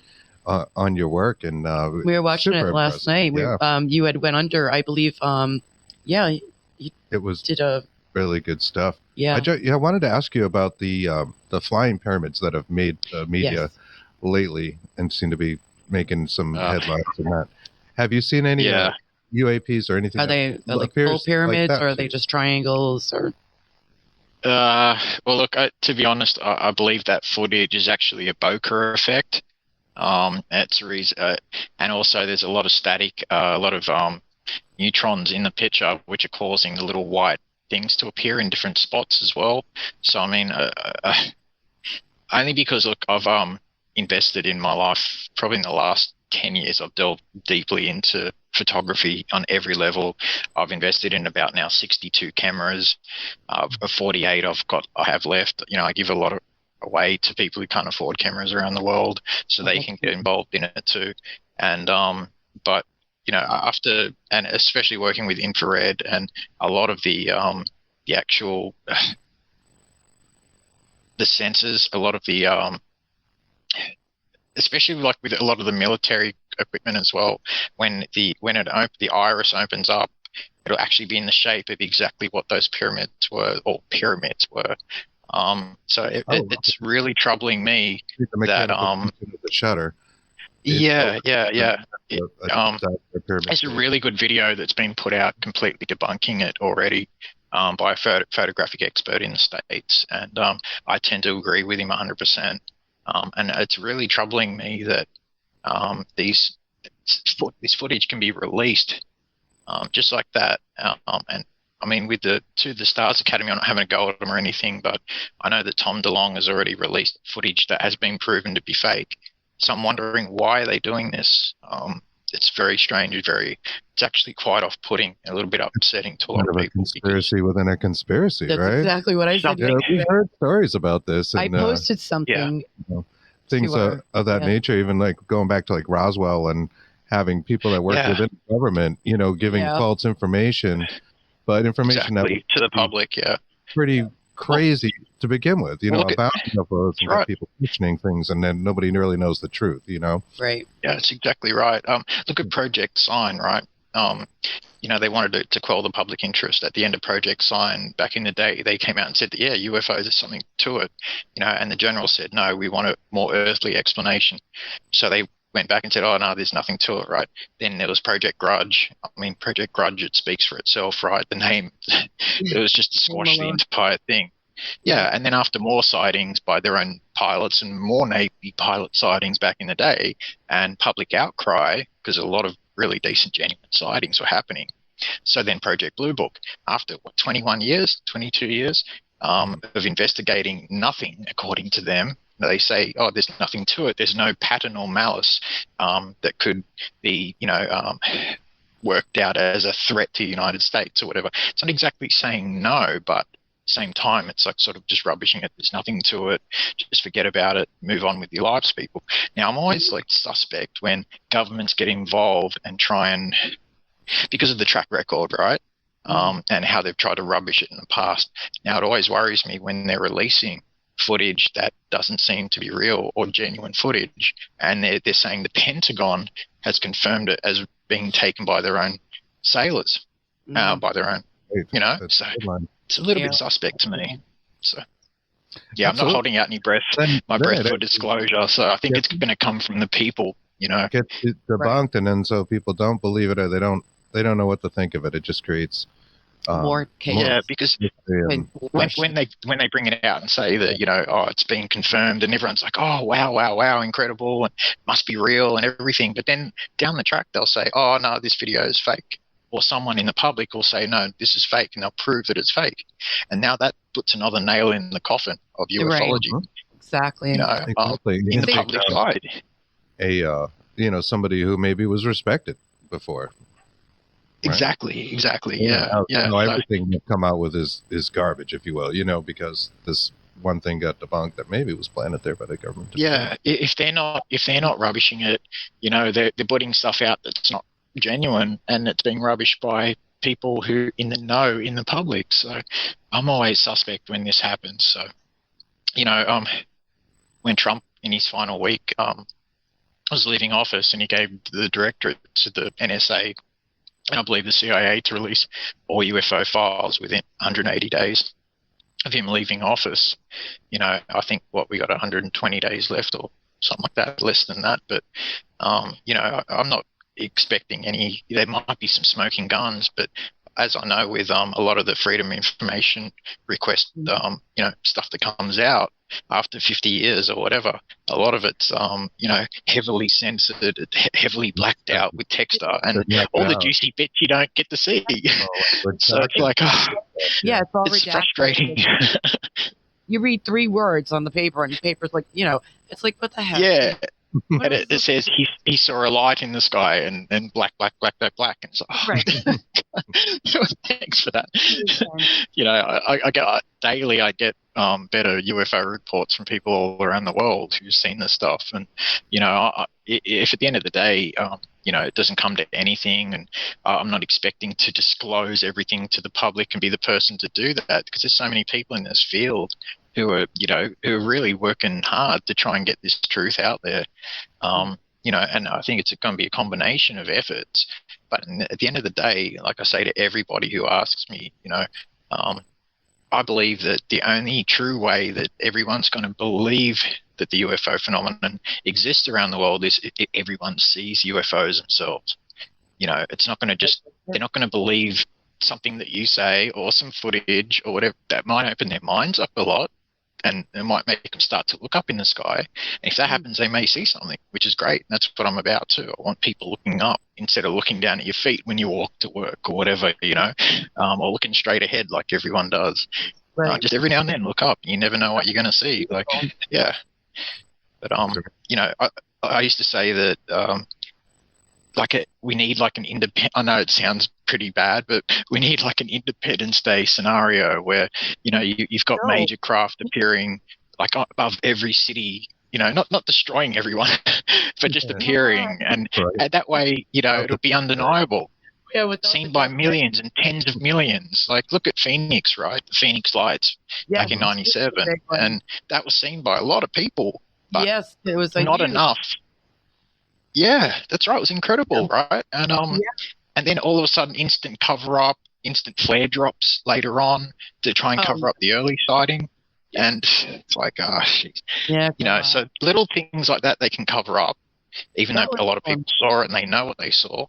on your work, and we were watching it last night. Yeah. You had went under, I believe. It was did a really good stuff. Yeah. I wanted to ask you about the flying pyramids that have made media lately and seem to be making some headlines in that. Have you seen any UAPs or anything? Are they like full pyramids, or are they just triangles? Or well, look, to be honest, I believe that footage is actually a bokeh effect. That's a reason, and also there's a lot of static, a lot of neutrons in the picture, which are causing the little white things to appear in different spots as well. So I mean, only because look, I've invested in my life. Probably in the last 10 years, I've delved deeply into photography on every level. I've invested in about now 62 cameras. 48 I have left. I give a lot away to people who can't afford cameras around the world, so they can get involved in it too. And but after, and especially working with infrared and a lot of the actual the sensors, a lot of the especially like with a lot of the military equipment as well, when the iris opens up, it'll actually be in the shape of exactly what those pyramids were. So it's really troubling me that the shutter. It's a really good video that's been put out completely debunking it already by a photographic expert in the States, and I tend to agree with him 100%. And it's really troubling me that this footage can be released just like that. And I mean, with the Stars Academy, I'm not having a go at them or anything, but I know that Tom DeLonge has already released footage that has been proven to be fake. So I'm wondering, why are they doing this? It's very strange. It's actually quite off-putting, a little bit upsetting to a lot of people. Conspiracy within a conspiracy, that's right? That's exactly what I said. Yeah, we've heard stories about this. And, I posted something. Things of that nature, even like going back to like Roswell and having people that work within the government, giving false information, but information that to the public, pretty crazy to begin with, about UFOs and people questioning things, and then nobody really knows the truth, Right. Yeah, that's exactly right. Look at Project Sign, right? They wanted to quell the public interest. At the end of Project Sign, back in the day, they came out and said, UFOs, there's something to it, and the general said, no, we want a more earthly explanation. So they went back and said, oh, no, there's nothing to it, right? Then there was Project Grudge. I mean, Project Grudge, it speaks for itself, right? The name, it was just to squash the entire thing. Yeah, and then after more sightings by their own pilots and more Navy pilot sightings back in the day, and public outcry, because a lot of really decent, genuine sightings were happening. So then Project Blue Book, after 22 years of investigating nothing, according to them, they say, oh, there's nothing to it. There's no pattern or malice that could be, worked out as a threat to the United States or whatever. It's not exactly saying no, but same time, it's like sort of just rubbishing it. There's nothing to it. Just forget about it. Move on with your lives, people. Now, I'm always like suspect when governments get involved and try and, because of the track record, right? And how they've tried to rubbish it in the past. Now, it always worries me when they're releasing footage that doesn't seem to be real or genuine footage, and they're saying the Pentagon has confirmed it as being taken by their own sailors, by their own You know, That's so a good line. it's a little Yeah. bit suspect to me. So, yeah, I'm not Absolutely. holding out any breath, my breath for disclosure. So I think it's going to come from the people. You know, Get it debunked, and then so people don't believe it or they don't know what to think of it. It just creates More chaos. yeah, because And when they bring it out and say that, you know, oh, it's been confirmed, and everyone's like, oh, wow, incredible, and must be real and everything, but then down the track they'll say, oh no, this video is fake, or someone in the public will say, no, this is fake, and they'll prove that it's fake, and now that puts another nail in the coffin of ufology. Right. Exactly. You know, exactly. in the public side. Somebody who maybe was respected before. Right? Exactly. Yeah. No, everything that come out with is garbage, if you will. You know, because this one thing got debunked that maybe was planted there by the government. Yeah, if they're not rubbishing it, you know, they're putting stuff out that's not genuine, and it's being rubbished by people who in the know in the public. So I'm always suspect when this happens. So, you know, when Trump in his final week was leaving office, and he gave the directorate to the NSA, and I believe the CIA, to release all UFO files within 180 days of him leaving office. You know, I think we got 120 days left or something like that, less than that. But, you know, I'm not expecting there might be some smoking guns, but as I know with a lot of the freedom of information request, you know, stuff that comes out after 50 years or whatever, a lot of it's, you know, heavily censored, heavily blacked out with texter, and all the juicy bits you don't get to see. So it's like, yeah, it's all it's redacted. frustrating. You read 3 words on the paper, and the paper's like, you know, it's like, what the heck? Yeah. And it says he saw a light in the sky, and black, and so Right. thanks for that. You know, I get daily. I get better UFO reports from people all around the world who've seen this stuff, and you know, if at the end of the day, you know, it doesn't come to anything, and I'm not expecting to disclose everything to the public and be the person to do that, because there's so many people in this field who are really working hard to try and get this truth out there. You know, and I think it's going to be a combination of efforts. But at the end of the day, like I say to everybody who asks me, you know, I believe that the only true way that everyone's going to believe that the UFO phenomenon exists around the world is if everyone sees UFOs themselves. You know, it's not going to they're not going to believe something that you say or some footage or whatever. That might open their minds up a lot, and it might make them start to look up in the sky. And if that happens, they may see something, which is great. And that's what I'm about too. I want people looking up instead of looking down at your feet when you walk to work or whatever, you know, or looking straight ahead like everyone does. Right. Just every now and then look up. You never know what you're going to see. Like, yeah. But, you know, I used to say that, we need like an independent, I know it sounds pretty bad, but we need like an Independence Day scenario where, you know, you've got major craft appearing like above every city, you know, not destroying everyone, but just appearing. And that way, you know, it'll be undeniable. Yeah, seen by millions and tens of millions. Like, look at Phoenix, right? The Phoenix Lights back in 97. And that was seen by a lot of people. But yes, it was not enough. Yeah, that's right. It was incredible, right? And and then all of a sudden, instant cover-up, instant flare drops later on to try and cover up the early sighting. And it's like, yeah, you know, so little things like that they can cover up, even though a lot of people saw it and they know what they saw.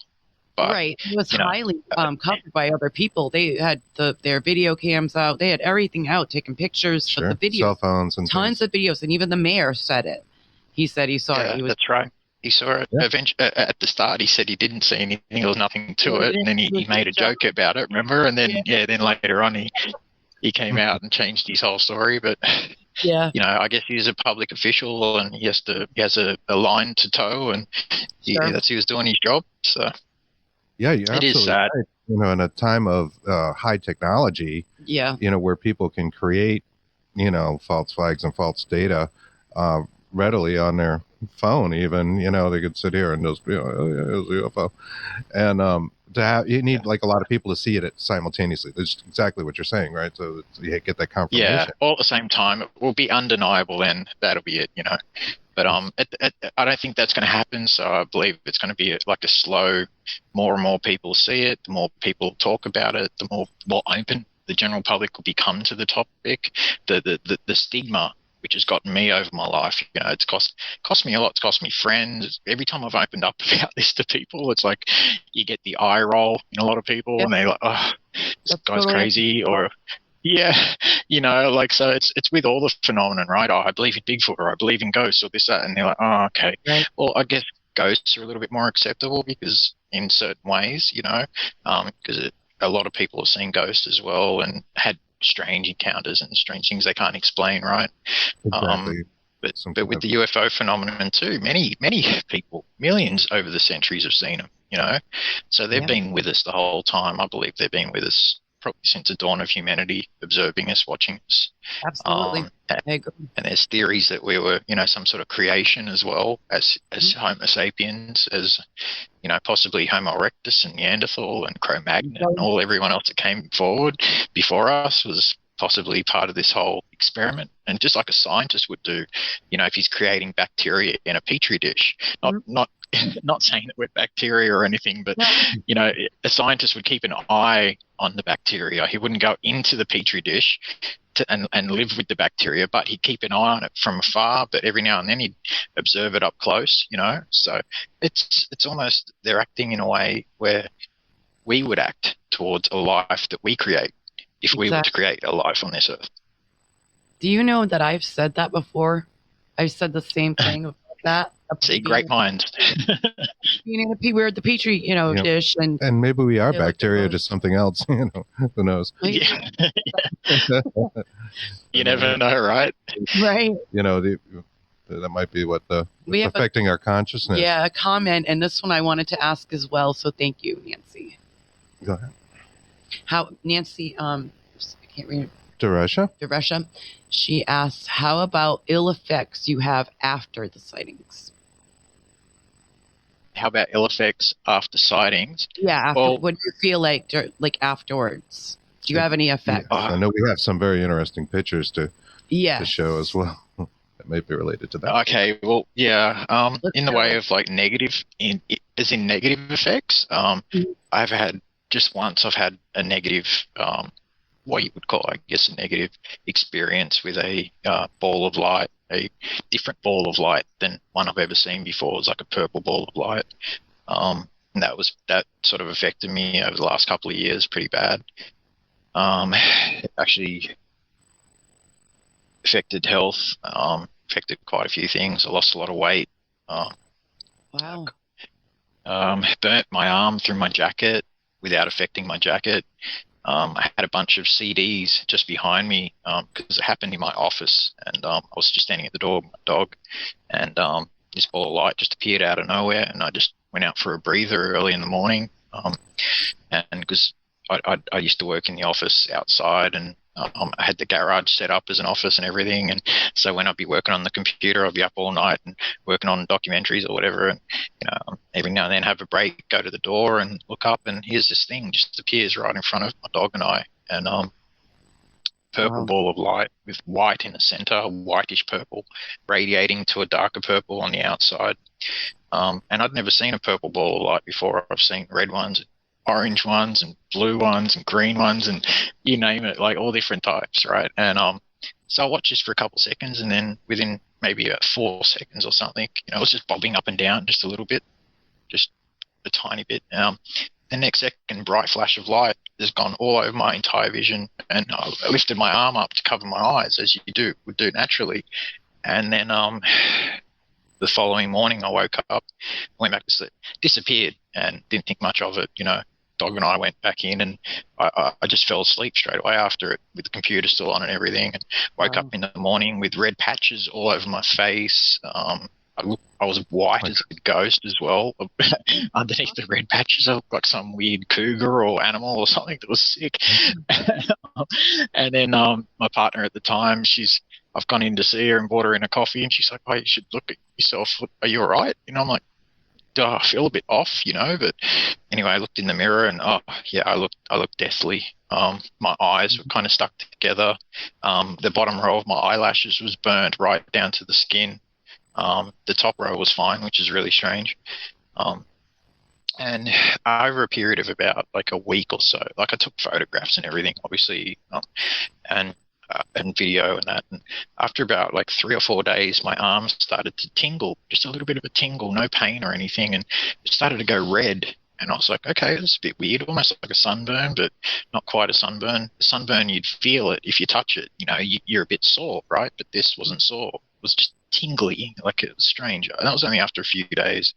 But, right. It was highly covered by other people. They had their video cams out. They had everything out, taking pictures of the videos. Cell phones and tons of videos. And even the mayor said it. He said he saw it. That's right. He saw it. Eventually, at the start, he said he didn't see anything. There was nothing to it. And then he made a joke about it, remember? And then, then later on, he came out and changed his whole story. But, you know, I guess he's a public official and he has a line to toe, and he was doing his job. So, yeah, it is sad. Right. You know, in a time of high technology, you know, where people can create, you know, false flags and false data readily on their phone, even, you know, they could sit here and just, you know, it was a UFO. And to have, you need like a lot of people to see it simultaneously. That's exactly what you're saying, right? So you get that confirmation. Yeah, all at the same time. It will be undeniable, and that'll be it, you know. But I don't think that's going to happen. So I believe it's going to be like a slow. More and more people see it. The more people talk about it, the more open the general public will become to the topic. The stigma which has gotten me over my life. It's cost me a lot. It's cost me friends. Every time I've opened up about this to people, it's like you get the eye roll in a lot of people, and they're like, "Oh, this guy's crazy," or yeah, so it's with all the phenomenon, right? Oh, I believe in Bigfoot, or I believe in ghosts, or this, that, and they're like, oh, okay. Right. Well, I guess ghosts are a little bit more acceptable because in certain ways, because a lot of people have seen ghosts as well and had strange encounters and strange things they can't explain, right? Exactly. But with the UFO phenomenon too, many people, millions over the centuries have seen them, so they've been with us the whole time. I believe they've been with us probably since the dawn of humanity, observing us, watching us. Absolutely. I agree. And there's theories that we were, some sort of creation as well as Homo sapiens, as, possibly Homo erectus and Neanderthal and Cro-Magnon and everyone else that came forward before us was possibly part of this whole experiment. And just like a scientist would do, if he's creating bacteria in a petri dish, not saying that we're bacteria or anything, but a scientist would keep an eye on the bacteria. He wouldn't go into the petri dish and live with the bacteria, but he'd keep an eye on it from afar. But every now and then he'd observe it up close. So it's almost they're acting in a way where we would act towards a life that we create if we were to create a life on this earth. Do you know that I've said that before? I've said the same thing about that. See, great minds. We're at the petri, dish, and maybe we are bacteria, just something else. Who knows? Yeah. You never know, right? Right. That might be what affecting our consciousness. Yeah, a comment, and this one I wanted to ask as well. So thank you, Nancy. Go ahead. How Nancy? I can't read it. Deresha. She asks, "How about ill effects you have after the sightings?" How about ill effects after sightings? Yeah, what do you feel like afterwards? Do you have any effects? I know we have some very interesting pictures to show as well that may be related to that. Okay, well, yeah. In the way of like negative, as in negative effects, I've had just once. I've had a negative, what you would call, I guess, a negative experience with a ball of light. A different ball of light than one I've ever seen before. It was like a purple ball of light. And that sort of affected me over the last couple of years pretty bad. It actually affected health, affected quite a few things. I lost a lot of weight. Wow. Burnt my arm through my jacket without affecting my jacket. I had a bunch of CDs just behind me because it happened in my office, and I was just standing at the door with my dog, and this ball of light just appeared out of nowhere, and I just went out for a breather early in the morning, and because I used to work in the office outside, and I had the garage set up as an office and everything, and so when I'd be working on the computer, I'd be up all night and working on documentaries or whatever, and every now and then have a break, go to the door and look up, and here's this thing just appears right in front of my dog and I, and purple ball of light with white in the center, whitish purple, radiating to a darker purple on the outside, and I'd never seen a purple ball of light before. I've seen red ones, orange ones, and blue ones, and green ones, and you name it, like all different types, right? And so I watched this for a couple of seconds, and then within maybe 4 seconds or something, it was just bobbing up and down just a little bit, just a tiny bit. The next second, bright flash of light has gone all over my entire vision, and I lifted my arm up to cover my eyes, as you would do naturally, and then the following morning I woke up, went back to sleep, disappeared, and didn't think much of it. Dog and I went back in, and I just fell asleep straight away after it, with the computer still on and everything, and woke up in the morning with red patches all over my face. I was white as a ghost as well. Underneath the red patches, I looked like some weird cougar or animal or something that was sick. And then my partner at the time, I've gone in to see her and bought her in a coffee, and she's like, "Oh, you should look at yourself. Are you all right?" I'm like, "Duh, I feel a bit off, But anyway, I looked in the mirror, and I looked deathly. My eyes were kind of stuck together. The bottom row of my eyelashes was burnt right down to the skin. The top row was fine, which is really strange. And over a period of about like a week or so, like I took photographs and everything, obviously, and video and that. And after about like 3 or 4 days, my arms started to tingle, just a little bit of a tingle, no pain or anything, and it started to go red. And I was like, okay, that's a bit weird, almost like a sunburn, but not quite a sunburn. The sunburn, you'd feel it if you touch it. You know, you're a bit sore, right? But this wasn't sore. It was just tingly, like it was strange. And that was only after a few days.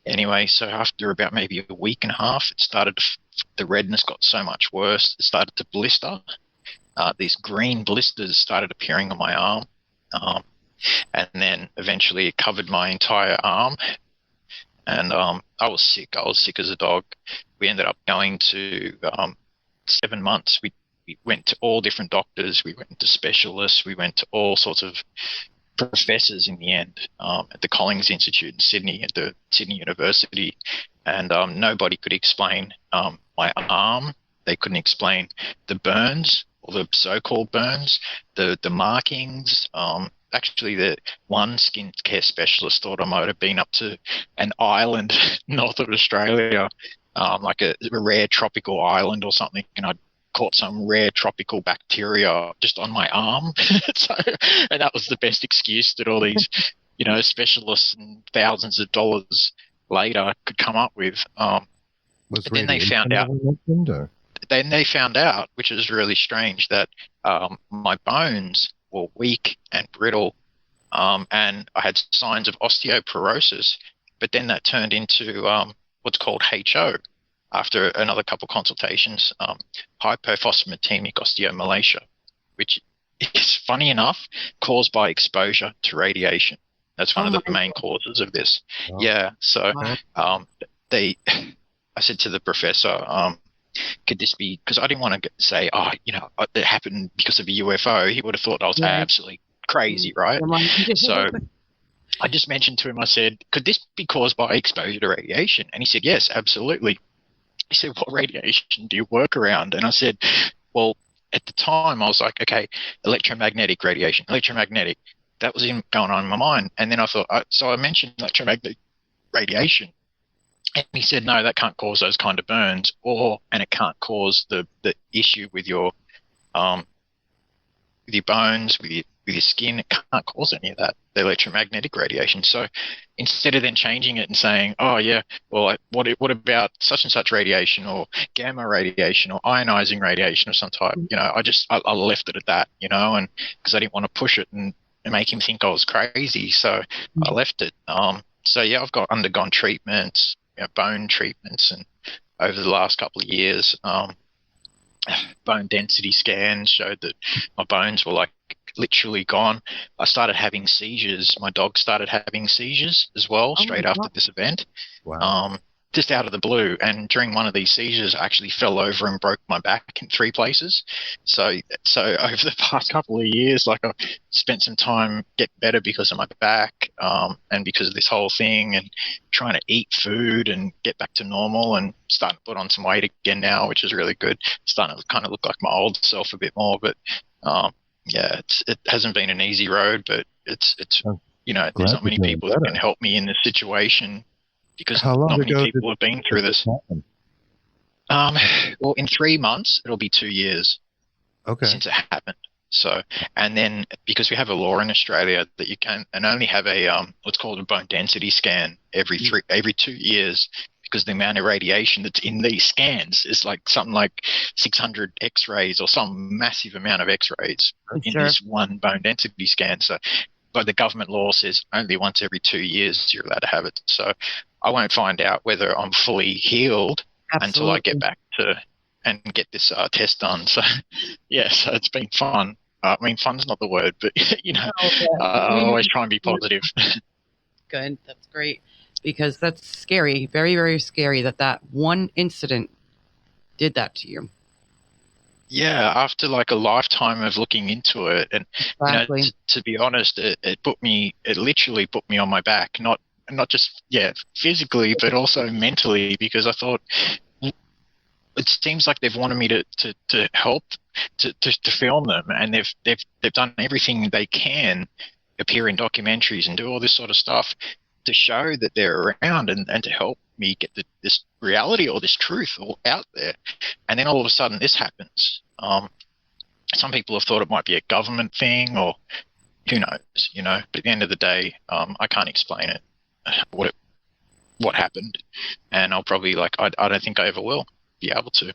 Anyway, so after about maybe a week and a half, it started the redness got so much worse. It started to blister. These green blisters started appearing on my arm. And then eventually it covered my entire arm. And I was sick. I was sick as a dog. We ended up going to 7 months. We went to all different doctors. We went to specialists. We went to all sorts of professors in the end, at the Collins Institute in Sydney, at the Sydney University, and nobody could explain my arm. They couldn't explain the burns, or the so-called burns, the markings. Actually, the one skin care specialist thought I might have been up to an island north of Australia, like a rare tropical island or something, and I'd caught some rare tropical bacteria just on my arm. And that was the best excuse that all these, you know, specialists and thousands of dollars later could come up with. But then they found out. Then they found out, which is really strange, that my bones were weak and brittle, and I had signs of osteoporosis. But then that turned into what's called HO. After another couple consultations, hypophosphatemic osteomalacia, which is, funny enough, caused by exposure to radiation. That's one of the main causes of this. Oh. Yeah, so I said to the professor, could this be, because I didn't want to say, oh, you know, it happened because of a UFO. He would have thought I was absolutely crazy, right? So I just mentioned to him, I said, could this be caused by exposure to radiation? And he said, yes, absolutely. He said, what radiation do you work around? And I said, well, at the time I was like, okay, electromagnetic radiation, electromagnetic. That was going on in my mind. And then I thought, so I mentioned electromagnetic radiation. And he said, no, that can't cause those kind of burns, and it can't cause the issue with your bones, with your skin. It can't cause any of that, the electromagnetic radiation. So instead of then changing it and saying, oh yeah, well, what about such and such radiation, or gamma radiation, or ionizing radiation of some type, you know, I left it at that, you know, and because I didn't want to push it and make him think I was crazy, so I left it. So yeah, I've undergone treatments, you know, bone treatments, and over the last couple of years, bone density scans showed that my bones were like literally gone. I started having seizures. My dog started having seizures as well, straight after this event. Wow. Just out of the blue. And during one of these seizures, I actually fell over and broke my back in 3 places. So over the past couple of years, like, I've spent some time getting better because of my back, and because of this whole thing, and trying to eat food and get back to normal, and starting to put on some weight again now, which is really good. Starting to kind of look like my old self a bit more, but yeah, it hasn't been an easy road, but it's you know, there's not many people that can help me in this situation, because not many people have been through this. Well, in 3 months, it'll be 2 years since it happened. So, and then because we have a law in Australia that you can and only have a what's called a bone density scan every 2 years, because the amount of radiation that's in these scans is like something like 600 X-rays or some massive amount of X-rays in this one bone density scan. So, but the government law says only once every 2 years you're allowed to have it. So I won't find out whether I'm fully healed until I get back to and get this test done. So yeah, so it's been fun. I mean, fun's not the word, but you know, I always try and be positive. Good, that's great, because that's scary, very, very scary that one incident did that to you. Yeah, after like a lifetime of looking into it, and you know, to be honest, it literally put me on my back, not just physically, but also mentally, because I thought it seems like they've wanted me to help to film them, and they've done everything they can appear in documentaries and do all this sort of stuff to show that they're around and to help me get this reality or this truth all out there. And then all of a sudden this happens. Some people have thought it might be a government thing, or who knows, but at the end of the day, I can't explain it, what happened. And I'll probably, I don't think I ever will be able to.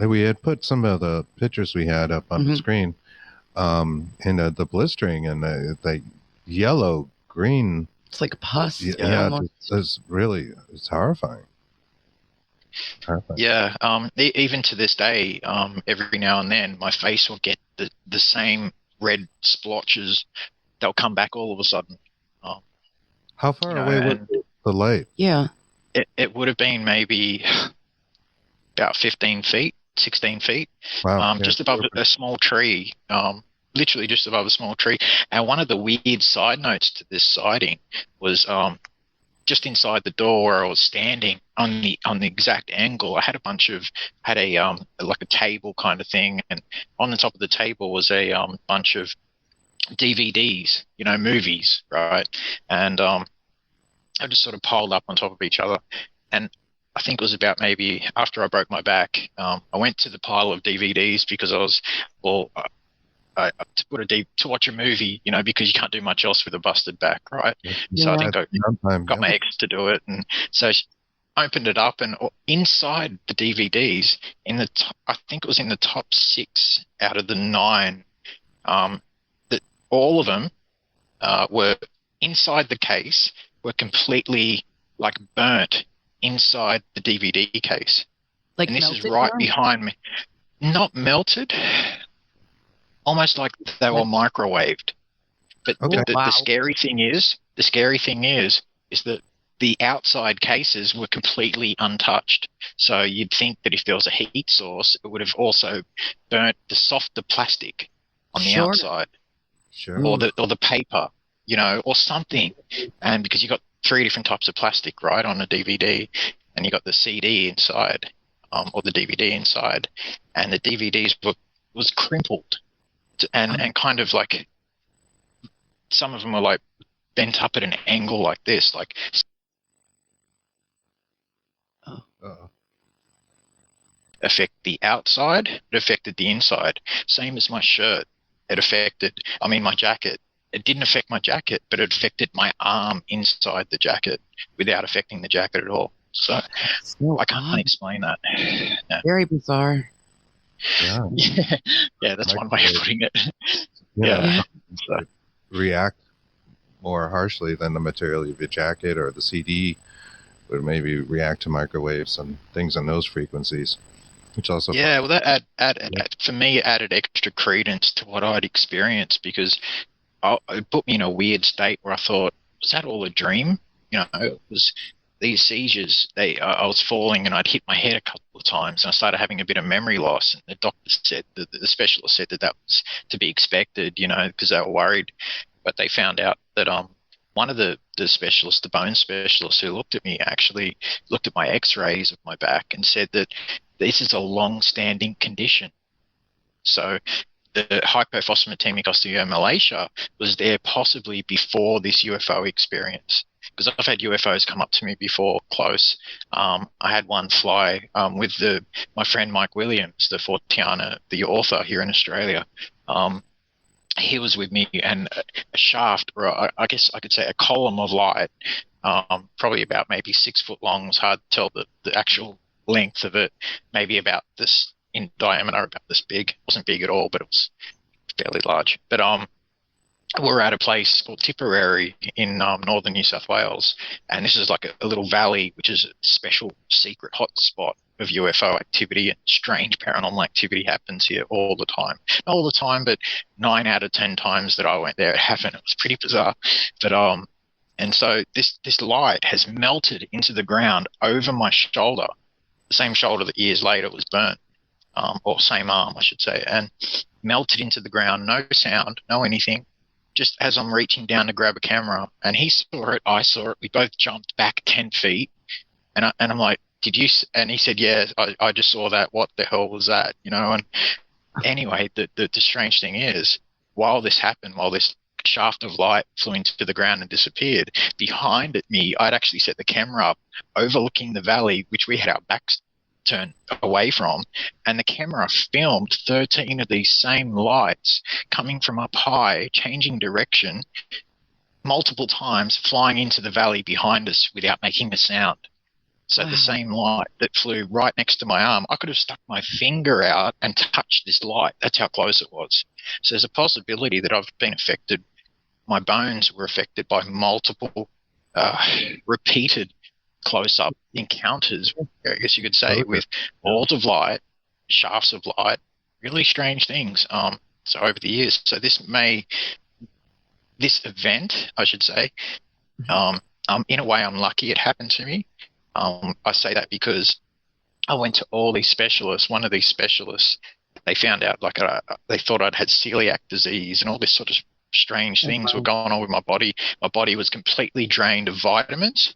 We had put some of the pictures we had up on the screen, and the blistering and the yellow green. It's like pus. Yeah, it's horrifying. Yeah, even to this day, every now and then, my face will get the same red splotches. They'll come back all of a sudden. How far away was the light? Yeah. It would have been maybe about 15 feet, 16 feet. Wow. Just above a small tree, literally just above a small tree. And one of the weird side notes to this sighting was just inside the door where I was standing on the exact angle. I had like a table kind of thing, and on the top of the table was a bunch of DVDs, movies, right? And I just sort of piled up on top of each other. And I think it was about maybe after I broke my back, I went to the pile of DVDs because I was, to watch a movie, because you can't do much else with a busted back, right? Yeah. So I think I got my ex to do it, and so she opened it up, and inside the DVDs, I think it was in the top 6 out of the 9, that all of them were inside the case, were completely burnt inside the DVD case. And this is right behind me. Not melted. Almost like they were microwaved. But the scary thing is that the outside cases were completely untouched. So you'd think that if there was a heat source, it would have also burnt the softer plastic on the outside. Sure. Or the paper, or something. And because you got 3 different types of plastic, right, on a DVD, and you got the CD inside, or the DVD inside, and the DVDs was crimpled. And kind of some of them were bent up at an angle like this, affect the outside, it affected the inside. Same as my shirt. My jacket. It didn't affect my jacket, but it affected my arm inside the jacket without affecting the jacket at all. So I can't explain that. No. Very bizarre. Yeah. Yeah, that's one way of putting it. Yeah. So, react more harshly than the material of your jacket or the CD would maybe react to microwaves and things on those frequencies, which also well, that for me it added extra credence to what I'd experienced, because it put me in a weird state where I thought, was that all a dream? It was these seizures. I was falling and I'd hit my head a couple of times, and I started having a bit of memory loss. And the doctor said, the specialist said that was to be expected, because they were worried. But they found out that one of the specialists, the bone specialist who looked at me, actually looked at my X-rays of my back and said that this is a long-standing condition. So the hypophosphatemic osteomalacia was there possibly before this UFO experience. Because I've had UFOs come up to me before, close. I had one fly with my friend Mike Williams, the Fortiana, the author here in Australia. He was with me, and a shaft, or I guess I could say a column of light, probably about maybe 6 foot long. It was hard to tell the actual length of it, maybe about this in diameter, about this big. It wasn't big at all, but it was fairly large. But we're at a place called Tipperary in northern New South Wales, and this is like a little valley, which is a special secret hotspot of UFO activity, and strange paranormal activity happens here all the time. Not all the time, but 9 out of 10 times that I went there, it happened. It was pretty bizarre. But and so this light has melted into the ground over my shoulder, the same shoulder that years later was burnt, or same arm, I should say, and melted into the ground. No sound, no anything. Just as I'm reaching down to grab a camera, and he saw it, I saw it. We both jumped back 10 feet, and I'm like, "Did you?" And he said, "Yeah, I just saw that. What the hell was that?" And anyway, the strange thing is, while this happened, while this shaft of light flew into the ground and disappeared. Behind it, I'd actually set the camera up overlooking the valley, which we had our backs turned away from, and the camera filmed 13 of these same lights coming from up high, changing direction multiple times, flying into the valley behind us without making a sound. So the same light that flew right next to my arm, I could have stuck my finger out and touched this light. That's how close it was. So there's a possibility that I've been affected. My bones were affected by multiple repeated close-up encounters, I guess you could say, with balls of light, shafts of light, really strange things. So over the years, so this event, I should say, in a way, I'm lucky it happened to me. I say that because I went to all these specialists. One of these specialists, they found out they thought I'd had celiac disease and all this sort of strange things were going on with my body. My body was completely drained of vitamins,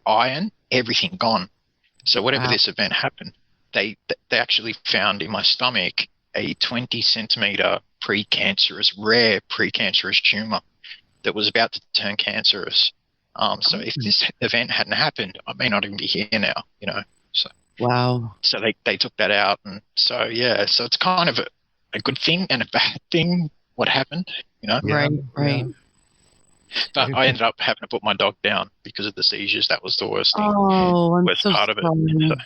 iron, everything gone. So whatever this event happened, they actually found in my stomach a 20 centimeter rare precancerous tumor that was about to turn cancerous. So if this event hadn't happened, I may not even be here now, So Wow. So they took that out, and so so it's kind of a good thing and a bad thing what happened, Right. But I ended up having to put my dog down because of the seizures. That was the worst thing. Oh, I'm worst so part of it. sorry.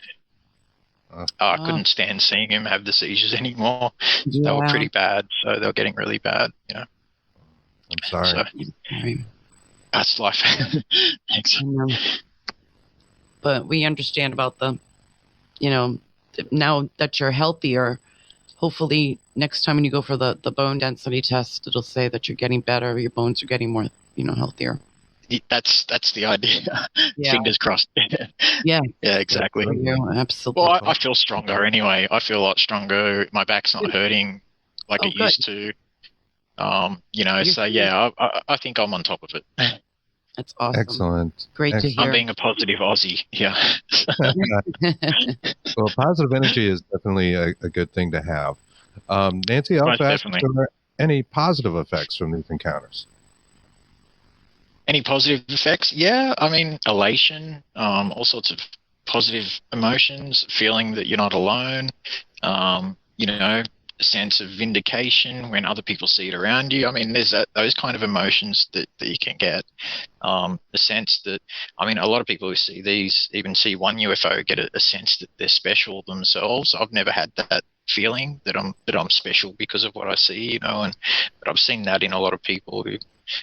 So, I couldn't stand seeing him have the seizures anymore. They were pretty bad, so they were getting really bad. I'm sorry. So, that's life. Thanks. But we understand about now that you're healthier, hopefully next time when you go for the bone density test, it'll say that you're getting better, your bones are getting more, healthier. That's the idea. Yeah. Fingers crossed. Yeah. Yeah, exactly. Absolutely. Well, I feel stronger anyway. I feel a lot stronger. My back's not hurting like it used to. I think I'm on top of it. That's awesome. Excellent. Great to hear. I'm being a positive Aussie. Yeah. Well, positive energy is definitely a good thing to have. Nancy, I also asked if there were any positive effects from these encounters. Any positive effects? Yeah, I mean, elation, all sorts of positive emotions, feeling that you're not alone, a sense of vindication when other people see it around you. I mean, there's those kind of emotions that you can get. The sense that, a lot of people who see these, even see one UFO, get a sense that they're special themselves. I've never had that feeling that I'm special because of what I see, but I've seen that in a lot of people who.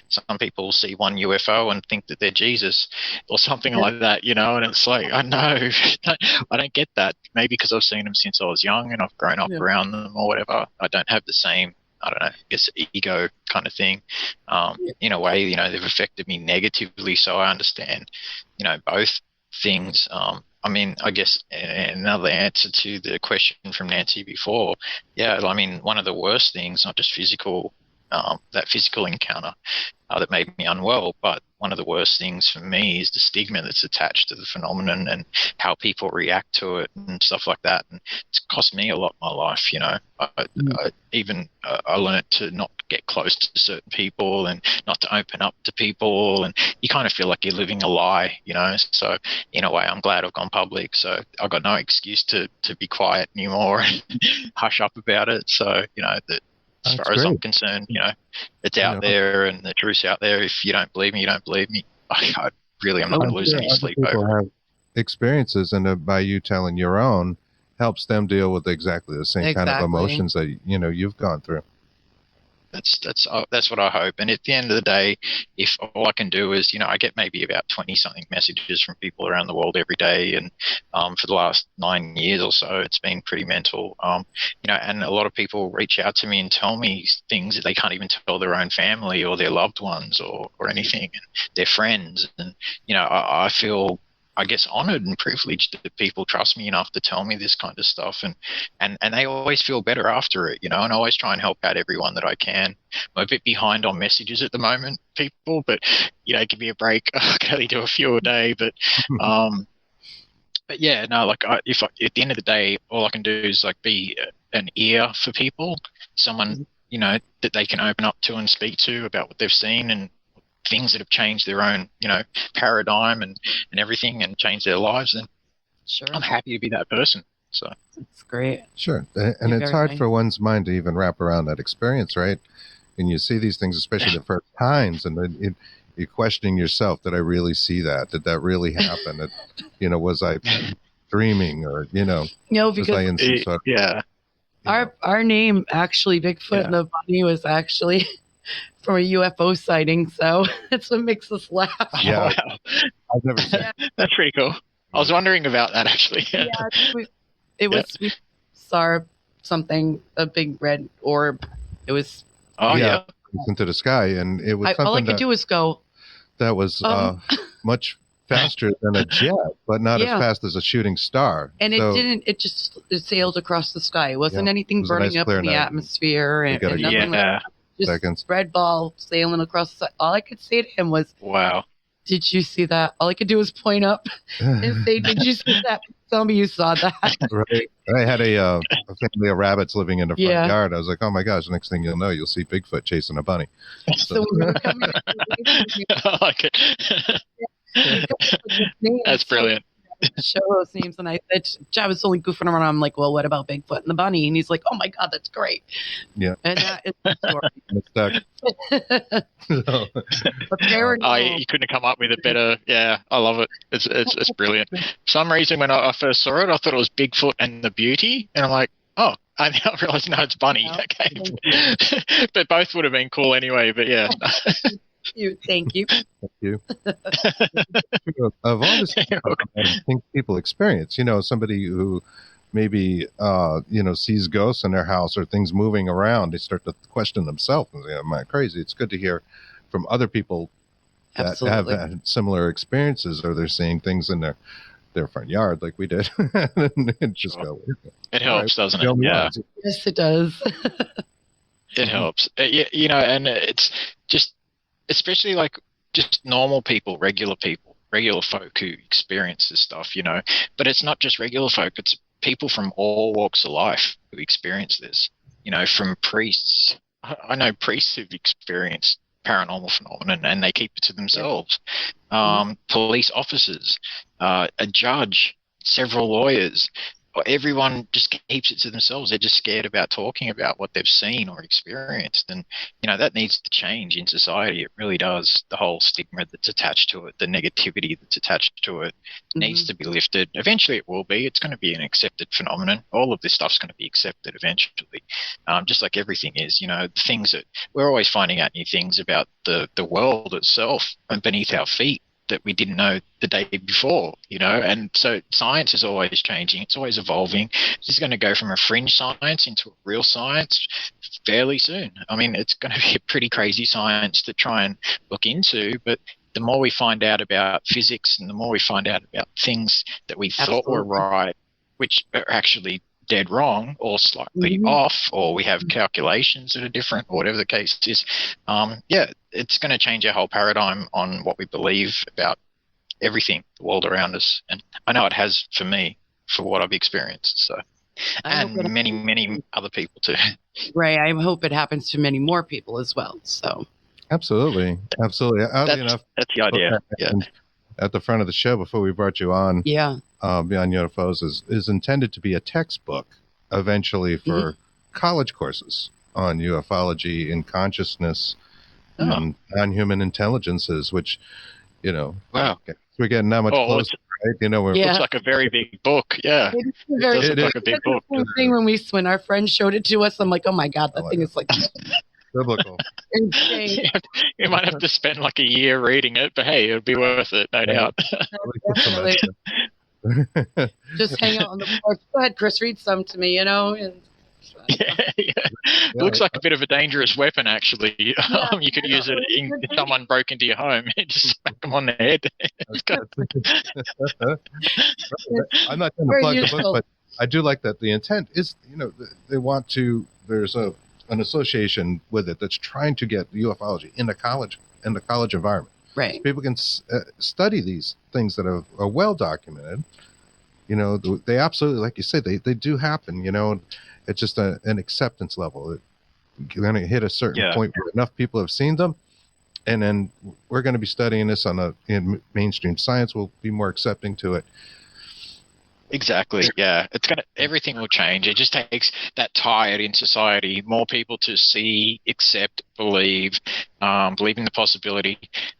Some people see one UFO and think that they're Jesus or something like that, and it's like, I know, I don't get that. Maybe because I've seen them since I was young and I've grown up around them or whatever. I don't have the same, I don't know, I guess ego kind of thing. In a way, they've affected me negatively, so I understand, both things. I guess another answer to the question from Nancy before, one of the worst things, not just physical, that physical encounter that made me unwell, but one of the worst things for me is the stigma that's attached to the phenomenon and how people react to it and stuff like that. And it's cost me a lot in my life. I learned to not get close to certain people and not to open up to people, and you kind of feel like you're living a lie, So in a way, I'm glad I've gone public, so I've got no excuse to be quiet anymore and hush up about it. So that. As far as I'm concerned, it's out there and the truth's out there. If you don't believe me, you don't believe me. I really am not going to lose any sleep over it. Experiences, and by you telling your own, helps them deal with exactly the same kind of emotions that you've gone through. That's what I hope. And at the end of the day, if all I can do is, I get maybe about 20-something messages from people around the world every day, and for the last 9 years or so, it's been pretty mental. And a lot of people reach out to me and tell me things that they can't even tell their own family or their loved ones or anything, and their friends. And I feel, I guess, honored and privileged that people trust me enough to tell me this kind of stuff, and they always feel better after it, and I always try and help out everyone that I can. I'm a bit behind on messages at the moment, people, but give me a break. I can only do a few a day, but yeah, no, at the end of the day, all I can do is be an ear for people, someone you know, that they can open up to and speak to about what they've seen and things that have changed their own, you know, paradigm and everything and changed their lives, then Sure. I'm happy to be that person. So It's great. Sure. And You're it's very hard nice. for one's mind to even wrap around that experience, right? And you see these things, especially the first times, and then you're questioning yourself, did I really see that? Did that really happen? You know, was I dreaming, or, you know, No, was I because in some sort of, yeah, our name actually, Bigfoot and the Bunny, was actually from a UFO sighting, so that's what makes us laugh. Yeah. Oh, wow. I've never seen That's pretty cool. I was wondering about that actually. Yeah, we saw something, a big red orb. It was. Oh yeah. into the sky, and it was All I something could do was go. that was much faster than a jet, but not as fast as a shooting star. And So, it didn't. It just sailed across the sky. It wasn't anything it was a burning nice up clear in the night. atmosphere, and got a nothing like Yeah. that. Just seconds. red ball sailing across the sky. All I could say to him was, Wow. "Did you see that?" All I could do was point up and say, "Did you see that?" Tell me you saw that. Right. I had a family of rabbits living in the front Yeah. yard. I was like, oh my gosh, next thing you'll know, you'll see Bigfoot chasing a bunny. So when we were coming, I like it. That's brilliant. show those names, and I was only goofing around. I'm like, well, what about Bigfoot and the bunny? And he's like, oh my god, that's great. Yeah. And that is the story. It's stuck. So, But paranormal, You couldn't have come up with a better. Yeah, I love it. It's brilliant. For some reason, when I first saw it, I thought it was Bigfoot and the Beauty, and I'm like, oh, I now realize no, it's Bunny. Yeah. Okay, but both would have been cool anyway. But yeah, thank you. thank you. Of all the stuff I think people experience, you know, somebody who maybe, you know, sees ghosts in their house or things moving around, they start to question themselves and say, am I crazy? It's good to hear from other people that Absolutely. have had similar experiences, or they're seeing things in their front yard like we did. And just go, it helps, doesn't tell it? me Yeah, why. Yes, it does. it helps. You know, and it's just, especially like just normal people, regular folk who experience this stuff, you know. But it's not just regular folk; it's people from all walks of life who experience this. You know, from priests. I know priests who've experienced paranormal phenomenon and they keep it to themselves. Police officers, a judge, several lawyers. Everyone just keeps it to themselves. They're just scared about talking about what they've seen or experienced. And, you know, that needs to change in society. It really does. The whole stigma that's attached to it, the negativity that's attached to it needs to be lifted. Eventually it will be. It's going to be an accepted phenomenon. All of this stuff's going to be accepted eventually. Just like everything is, you know, the things that we're always finding out new things about the world itself and beneath our feet that we didn't know the day before, you know, and so science is always changing. It's always evolving. This is going to go from a fringe science into a real science fairly soon. I mean, it's going to be a pretty crazy science to try and look into, but the more we find out about physics and the more we find out about things that we thought were right, which are actually dead wrong or slightly off, or we have calculations that are different, or whatever the case is, it's going to change our whole paradigm on what we believe about everything, the world around us. And I know it has for me, for what I've experienced. So, and many, many other people too. Right. I hope it happens to many more people as well. So. Absolutely. Oddly enough, that's the idea. Yeah. At the front of the show before we brought you on, Beyond UFOs is intended to be a textbook eventually for college courses on ufology and consciousness and non-human intelligences, which, you know, we're getting that much closer, right? You know, it looks like a very big book. Yeah, it does look like a big book. The thing when our friend showed it to us, I'm like, oh my god, that thing is like biblical. Insane. You might have to spend like a year reading it, but hey, it'll be worth it, no doubt. Just hang out on the porch. Go ahead, Chris, read some to me, you know. And It looks like a bit of a dangerous weapon, actually. You could use it if someone broke into your home. Just smack them on the head. I'm not going to plug the book, but I do like that the intent is, you know, they want to. There's an association with it that's trying to get ufology in the college environment. Right. People can study these things that are well documented. You know, they absolutely, like you said, they do happen. You know, it's just an acceptance level. going to hit a certain point where enough people have seen them, and then we're going to be studying this in mainstream science. We'll be more accepting to it. Exactly. Yeah, everything will change. It just takes that tide in society, more people to see, accept, believe in the possibility.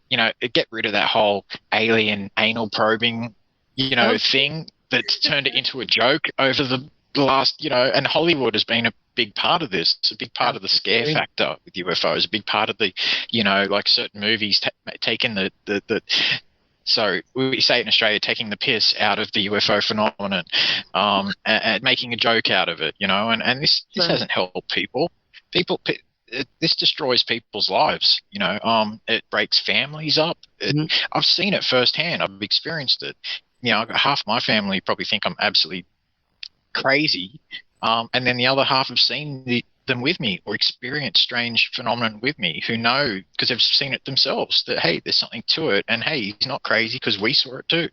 Get rid of that whole alien anal probing, thing that's turned it into a joke over the last, and Hollywood has been a big part of this. It's a big part of the scare factor with UFOs. A big part of the, like certain movies taking the so we say it in Australia, taking the piss out of the UFO phenomenon, and making a joke out of it, and this hasn't helped people. This destroys people's lives, it breaks families up. I've seen it firsthand. I've experienced it. Half my family probably think I'm absolutely crazy, and then the other half have seen them with me or experienced strange phenomenon with me, who know because they've seen it themselves that, hey, there's something to it, and hey, he's not crazy because we saw it too.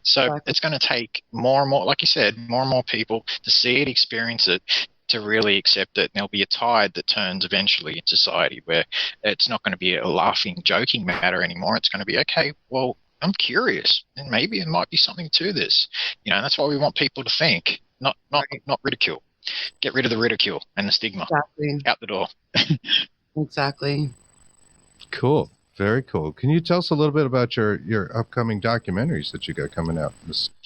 So it's going to take more and more, like you said, more and more people to see it, experience it, to really accept it. And there'll be a tide that turns eventually in society where it's not going to be a laughing, joking matter anymore. It's going to be, okay, well, I'm curious, and maybe there might be something to this. And that's why we want people to think, not ridicule. Get rid of the ridicule and the stigma. Exactly. Out the door. Exactly. Cool. Very cool. Can you tell us a little bit about your upcoming documentaries that you got coming out?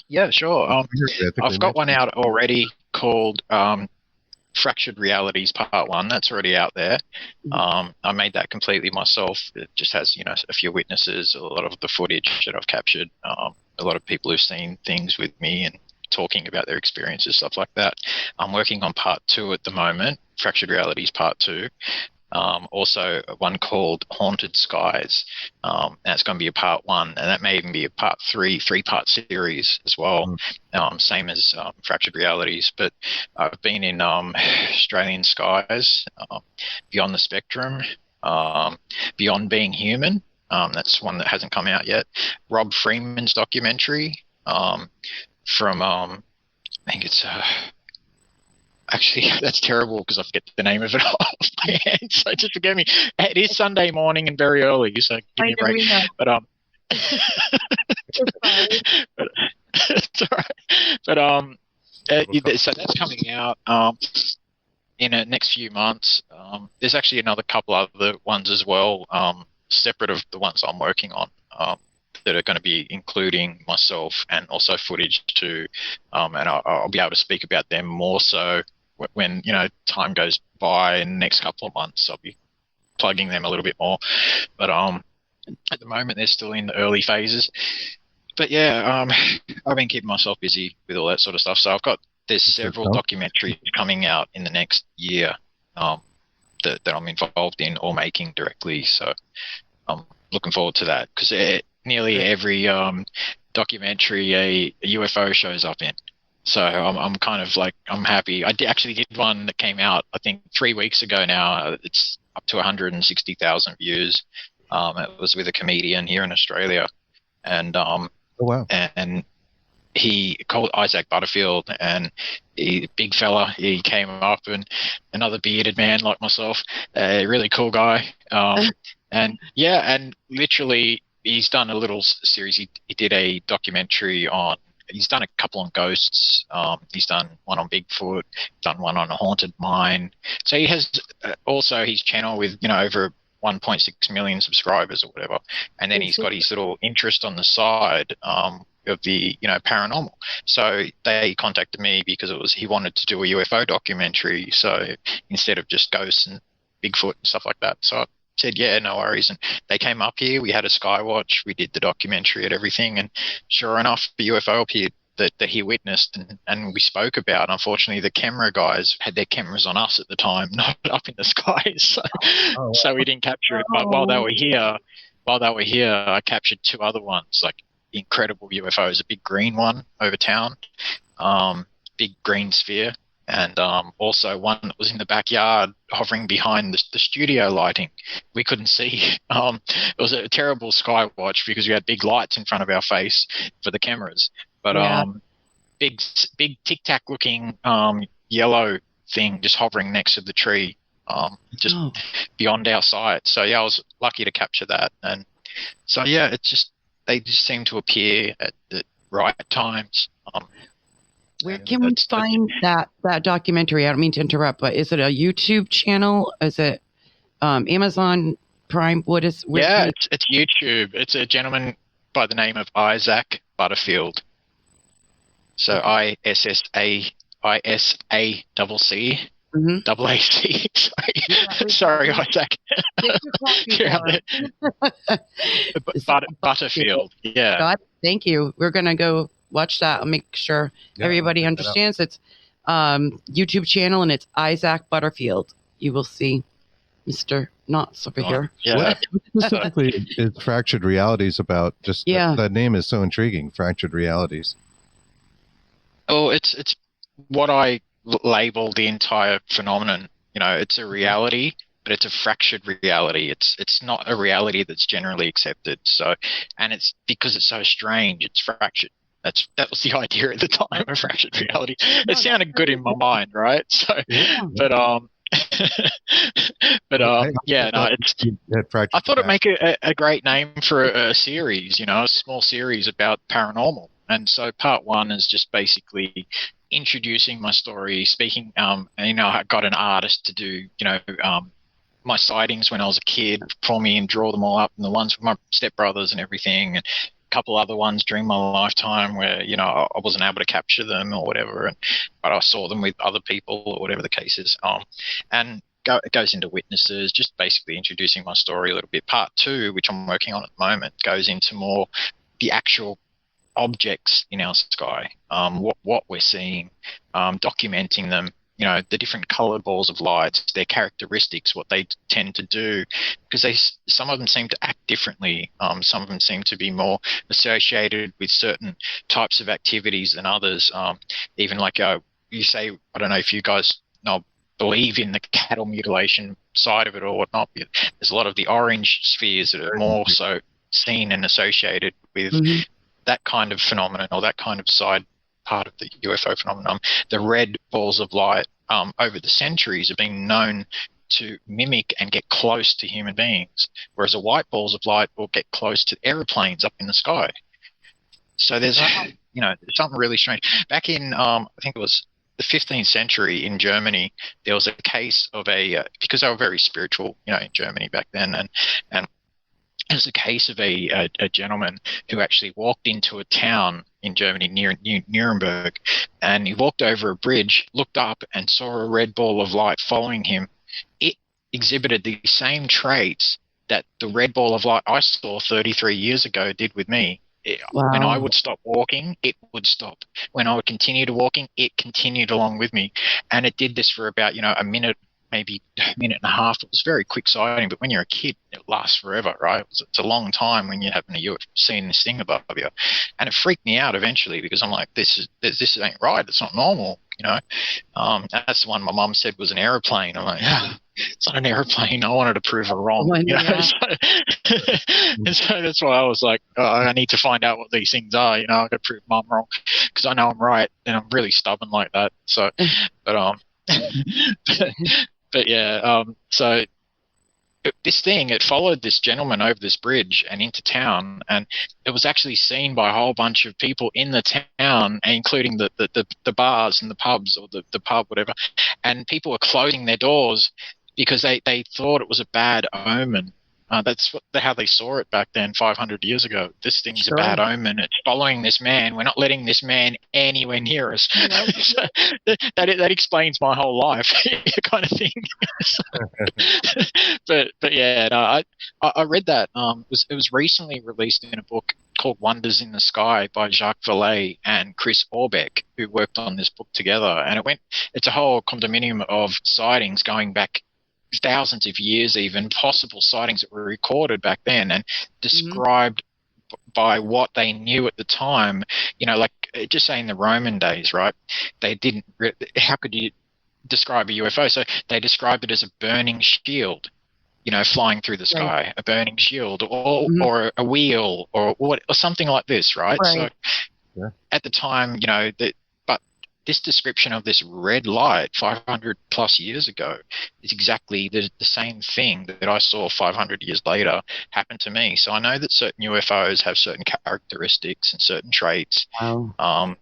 Yeah, sure. I've got one out already called Fractured Realities Part 1. That's already out there. I made that completely myself. It just has, a few witnesses, a lot of the footage that I've captured, a lot of people who've seen things with me and talking about their experiences, stuff like that. I'm working on Part 2 at the moment, Fractured Realities Part 2. Also one called Haunted Skies. That's going to be a Part 1, and that may even be a Part 3-part series as well. Same as Fractured Realities. But I've been in Australian Skies, Beyond the Spectrum, Beyond Being Human. That's one that hasn't come out yet. Rob Freeman's documentary, from I think it's actually, that's terrible because I forget the name of it off my head, so just forgive me. It is Sunday morning and very early, so give me a break. But it's all right. But so that's coming out in the next few months. There's actually another couple other ones as well, separate of the ones I'm working on, that are going to be including myself and also footage too, and I'll be able to speak about them more so when time goes by in the next couple of months. I'll be plugging them a little bit more, but at the moment they're still in the early phases. But yeah, I've been keeping myself busy with all that sort of stuff. So there's several documentaries coming out in the next year that I'm involved in or making directly. So I'm looking forward to that because nearly every documentary a UFO shows up in. So I'm kind of like, I'm happy. I actually did one that came out, I think 3 weeks ago now. It's up to 160,000 views. It was with a comedian here in Australia. And oh, wow. And he called Isaac Butterfield, and big fella. He came up, and another bearded man like myself, a really cool guy. And literally, he's done a little series. He did a documentary he's done a couple on ghosts. He's done one on Bigfoot, done one on a haunted mine. So he has also his channel with, over 1.6 million subscribers or whatever. And then he's got his little interest on the side of the, paranormal. So they contacted me because he wanted to do a UFO documentary. So instead of just ghosts and Bigfoot and stuff like that. So I said, yeah, no worries. And they came up here. We had a sky watch. We did the documentary and everything. And sure enough, the UFO appeared that he witnessed and we spoke about. Unfortunately, the camera guys had their cameras on us at the time, not up in the skies. So we didn't capture it. But while they were here, I captured two other ones, like incredible UFOs, a big green one over town, big green sphere, and also one that was in the backyard hovering behind the studio lighting. We couldn't see. It was a terrible sky watch because we had big lights in front of our face for the cameras. But big tic tac looking yellow thing just hovering next to the tree just Oh. beyond our sight. So yeah, I was lucky to capture that. And so yeah, they just seem to appear at the right times. Where and can we that's- find that documentary? I don't mean to interrupt, but is it a YouTube channel? Is it Amazon Prime? Where Yeah, can it's YouTube. It's a gentleman by the name of Isaac Butterfield. So ISSACC Mhm. double AC. Sorry, Yeah, sorry, Isaac. Get your coffee Yeah, for him. Butterfield. Yeah. God, thank you. We're gonna go watch that. I'll make sure Yeah, everybody I'll check that out. understands. It's YouTube channel, and it's Isaac Butterfield. You will see Mr. Knotts over here. Yeah. What specifically is Fractured Realities about? Just Yeah. that name is so intriguing. Fractured Realities. Oh, it's what I label the entire phenomenon. You know, it's a reality, but it's a fractured reality. It's not a reality that's generally accepted. So, and it's because it's so strange, it's fractured. That was the idea at the time of fractured reality. It sounded good in my mind, right? So, but yeah, no, it's. I thought it'd make a great name for a series, you know, a small series about paranormal. And so part one is just basically introducing my story, speaking, and, you know, I got an artist to do, you know, my sightings when I was a kid for me and draw them all up, and the ones with my stepbrothers and everything, and a couple other ones during my lifetime where, you know, I wasn't able to capture them or whatever, but I saw them with other people or whatever the case is. And it goes into witnesses, just basically introducing my story a little bit. Part two, which I'm working on at the moment, goes into more the actual objects in our sky, what we're seeing, documenting them, you know, the different colored balls of light, their characteristics, what they tend to do, because some of them seem to act differently. Some of them seem to be more associated with certain types of activities than others. Even like you say, I don't know if you guys believe in the cattle mutilation side of it or whatnot. There's a lot of the orange spheres that are more so seen and associated with that kind of phenomenon, or that kind of side part of the UFO phenomenon. The red balls of light over the centuries have been known to mimic and get close to human beings, whereas the white balls of light will get close to airplanes up in the sky. So there's, you know, something really strange. Back in, I think it was the 15th century in Germany, there was a case of because they were very spiritual, you know, in Germany back then, and there's a case of a gentleman who actually walked into a town in Germany near Nuremberg, and he walked over a bridge, looked up, and saw a red ball of light following him. It exhibited the same traits that the red ball of light I saw 33 years ago did with me. Wow. When I would stop walking, it would stop. When I would continue to walking, it continued along with me. And it did this for about, you know, a minute, maybe a minute and a half. It was very quick sighting, but when you're a kid, it lasts forever, right? It's a long time when you haven't seen this thing above you. And it freaked me out eventually, because I'm like, this ain't right. It's not normal, you know. That's the one my mum said was an aeroplane. I'm like, it's not an airplane. I wanted to prove her wrong. You know? And so that's why I was like, I need to find out what these things are. You know, I've got to prove mum wrong, because I know I'm right, and I'm really stubborn like that. So, but but yeah, so this thing, it followed this gentleman over this bridge and into town, and it was actually seen by a whole bunch of people in the town, including the bars and the pubs, or the pub, whatever, and people were closing their doors because they thought it was a bad omen. That's how they saw it back then, 500 years ago. This thing's a bad omen. It's following this man. We're not letting this man anywhere near us. So that explains my whole life, kind of thing. but yeah, no, I read that. It was recently released in a book called Wonders in the Sky by Jacques Vallée and Chris Aubeck, who worked on this book together. And it's a whole condominium of sightings going back thousands of years, even possible sightings that were recorded back then and described by what they knew at the time. You know, like just saying the Roman days, right? They didn't. How could you describe a UFO? So they described it as a burning shield, you know, flying through the sky, a burning shield, or a wheel, or something like this, right? So at the time, you know, but this description of this red light 500 plus years ago is exactly the same thing that I saw 500 years later happen to me. So I know that certain UFOs have certain characteristics and certain traits. Wow.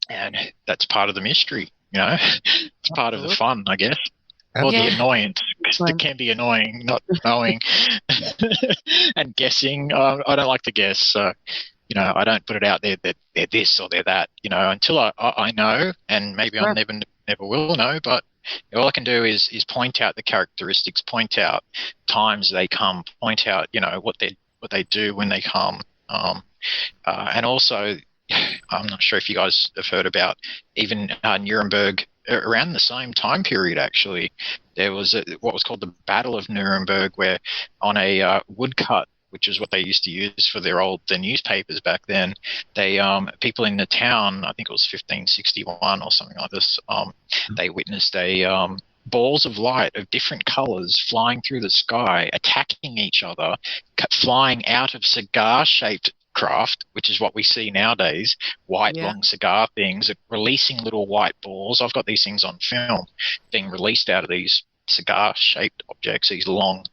And that's part of the mystery, It's part of the fun, I guess. Or Yeah. the annoyance. Fun. It can be annoying not knowing and guessing. I don't like to guess, so I don't put it out there that they're this or they're that. Until I know, and maybe I never will know. But all I can do is point out the characteristics, point out times they come, point out what they do when they come, and also. I'm not sure if you guys have heard about even Nuremberg around the same time period. Actually, there was what was called the Battle of Nuremberg, where on a woodcut, which is what they used to use for their newspapers back then, they people in the town, I think it was 1561 or something like this, they witnessed balls of light of different colors flying through the sky, attacking each other, flying out of cigar-shaped craft, which is what we see nowadays, long cigar things, releasing little white balls. I've got these things on film being released out of these cigar-shaped objects, these long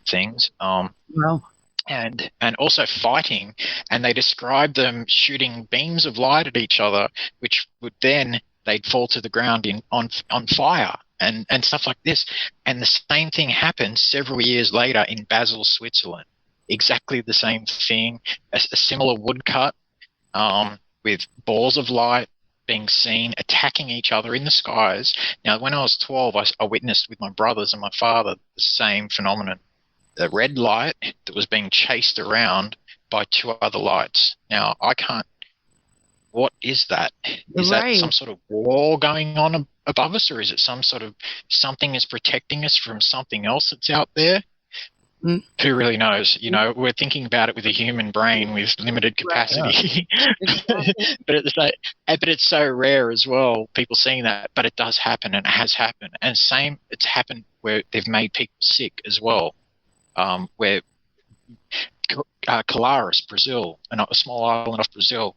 things. Wow. And also fighting, and they describe them shooting beams of light at each other, which would then they'd fall to the ground on fire and stuff like this. And the same thing happened several years later in Basel, Switzerland. Exactly the same thing, a similar woodcut with balls of light being seen attacking each other in the skies. Now, when I was 12, I witnessed with my brothers and my father the same phenomenon. A red light that was being chased around by two other lights. Now, I can't... What is that? Is that some sort of war going on above us, or is it some sort of something is protecting us from something else that's out there? Who really knows? We're thinking about it with a human brain with limited capacity. Exactly. but it's so rare as well, people seeing that. But it does happen, and it has happened. And it's happened where they've made people sick as well. Where Colares, Brazil, a small island off Brazil,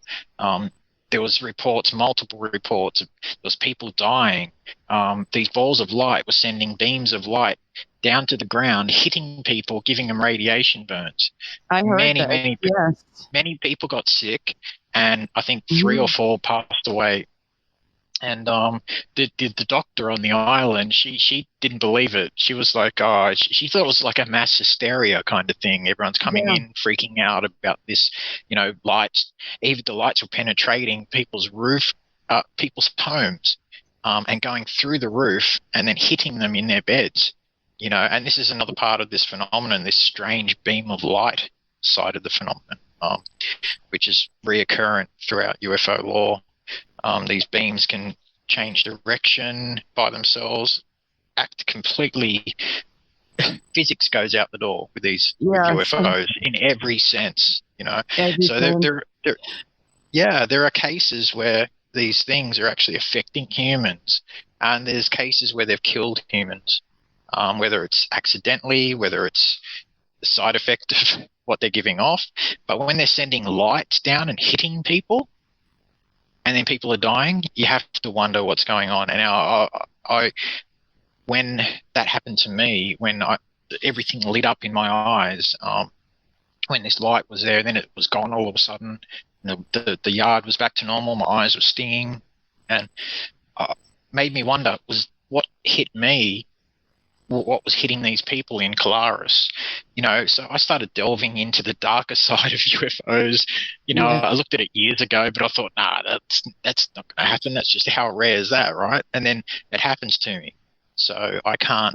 there was multiple reports. There was people dying. These balls of light were sending beams of light down to the ground, hitting people, giving them radiation burns. I heard that. Yes. Many people got sick, and I think 3 or 4 passed away. And the doctor on the island, she didn't believe it. She was like, she thought it was like a mass hysteria kind of thing. Everyone's coming in, freaking out about this, lights. Even the lights were penetrating people's homes, and going through the roof and then hitting them in their beds. And this is another part of this phenomenon, this strange beam of light side of the phenomenon, which is reoccurrent throughout UFO lore. These beams can change direction by themselves, act completely. Physics goes out the door with these UFOs in every sense, So there are cases where these things are actually affecting humans, and there's cases where they've killed humans, whether it's accidentally, whether it's the side effect of what they're giving off. But when they're sending lights down and hitting people, and then people are dying, you have to wonder what's going on. And when that happened to me, when everything lit up in my eyes, when this light was there, then it was gone all of a sudden. The yard was back to normal. My eyes were stinging, and made me wonder, was what hit me, what was hitting these people in Colares, so I started delving into the darker side of UFOs. I looked at it years ago, but I thought, that's not going to happen. That's just how rare is that, right? And then it happens to me. So I can't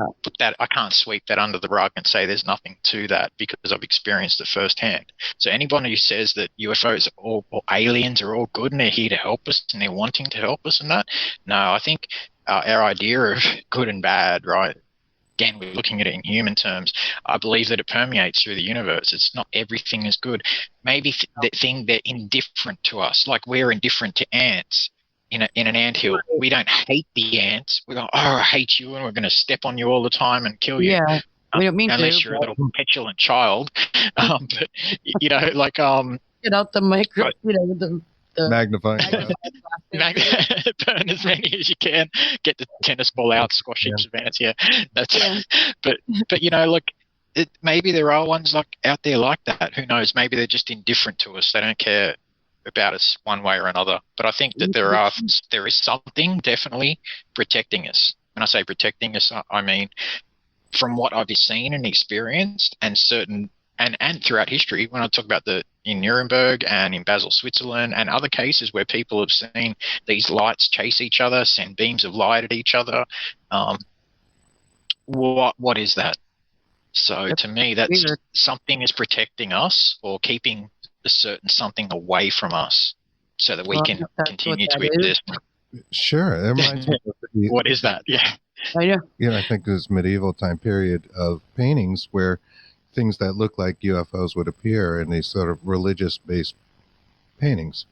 sweep that under the rug and say there's nothing to that, because I've experienced it firsthand. So anybody who says that UFOs or aliens are all good and they're here to help us and they're wanting to help us and that, no, I think our idea of good and bad, right? Again, we're looking at it in human terms. I believe that it permeates through the universe. It's not everything is good. Maybe they're indifferent to us, like we're indifferent to ants in an anthill. We don't hate the ants. We go, I hate you, and we're going to step on you all the time and kill you. Yeah, we don't mean unless to, you're a little petulant child. But get out the micro. The Magnifying magnifying glass. glass. Burn as many as you can. Get the tennis ball out, squash each advance. Yeah, that's. Yeah. But look, maybe there are ones like out there like that. Who knows? Maybe they're just indifferent to us. They don't care about us one way or another. But I think that there is something definitely protecting us. When I say protecting us, I mean from what I've seen and experienced, and certain and throughout history. When I talk about in Nuremberg and in Basel, Switzerland, and other cases where people have seen these lights chase each other, send beams of light at each other. What is that? So to me, that's weird. something is protecting us or keeping a certain something away from us so that we can continue to exist. Sure. It reminds me of What is that? Yeah. I know. I think this medieval time period of paintings where things that look like UFOs would appear in these sort of religious-based paintings.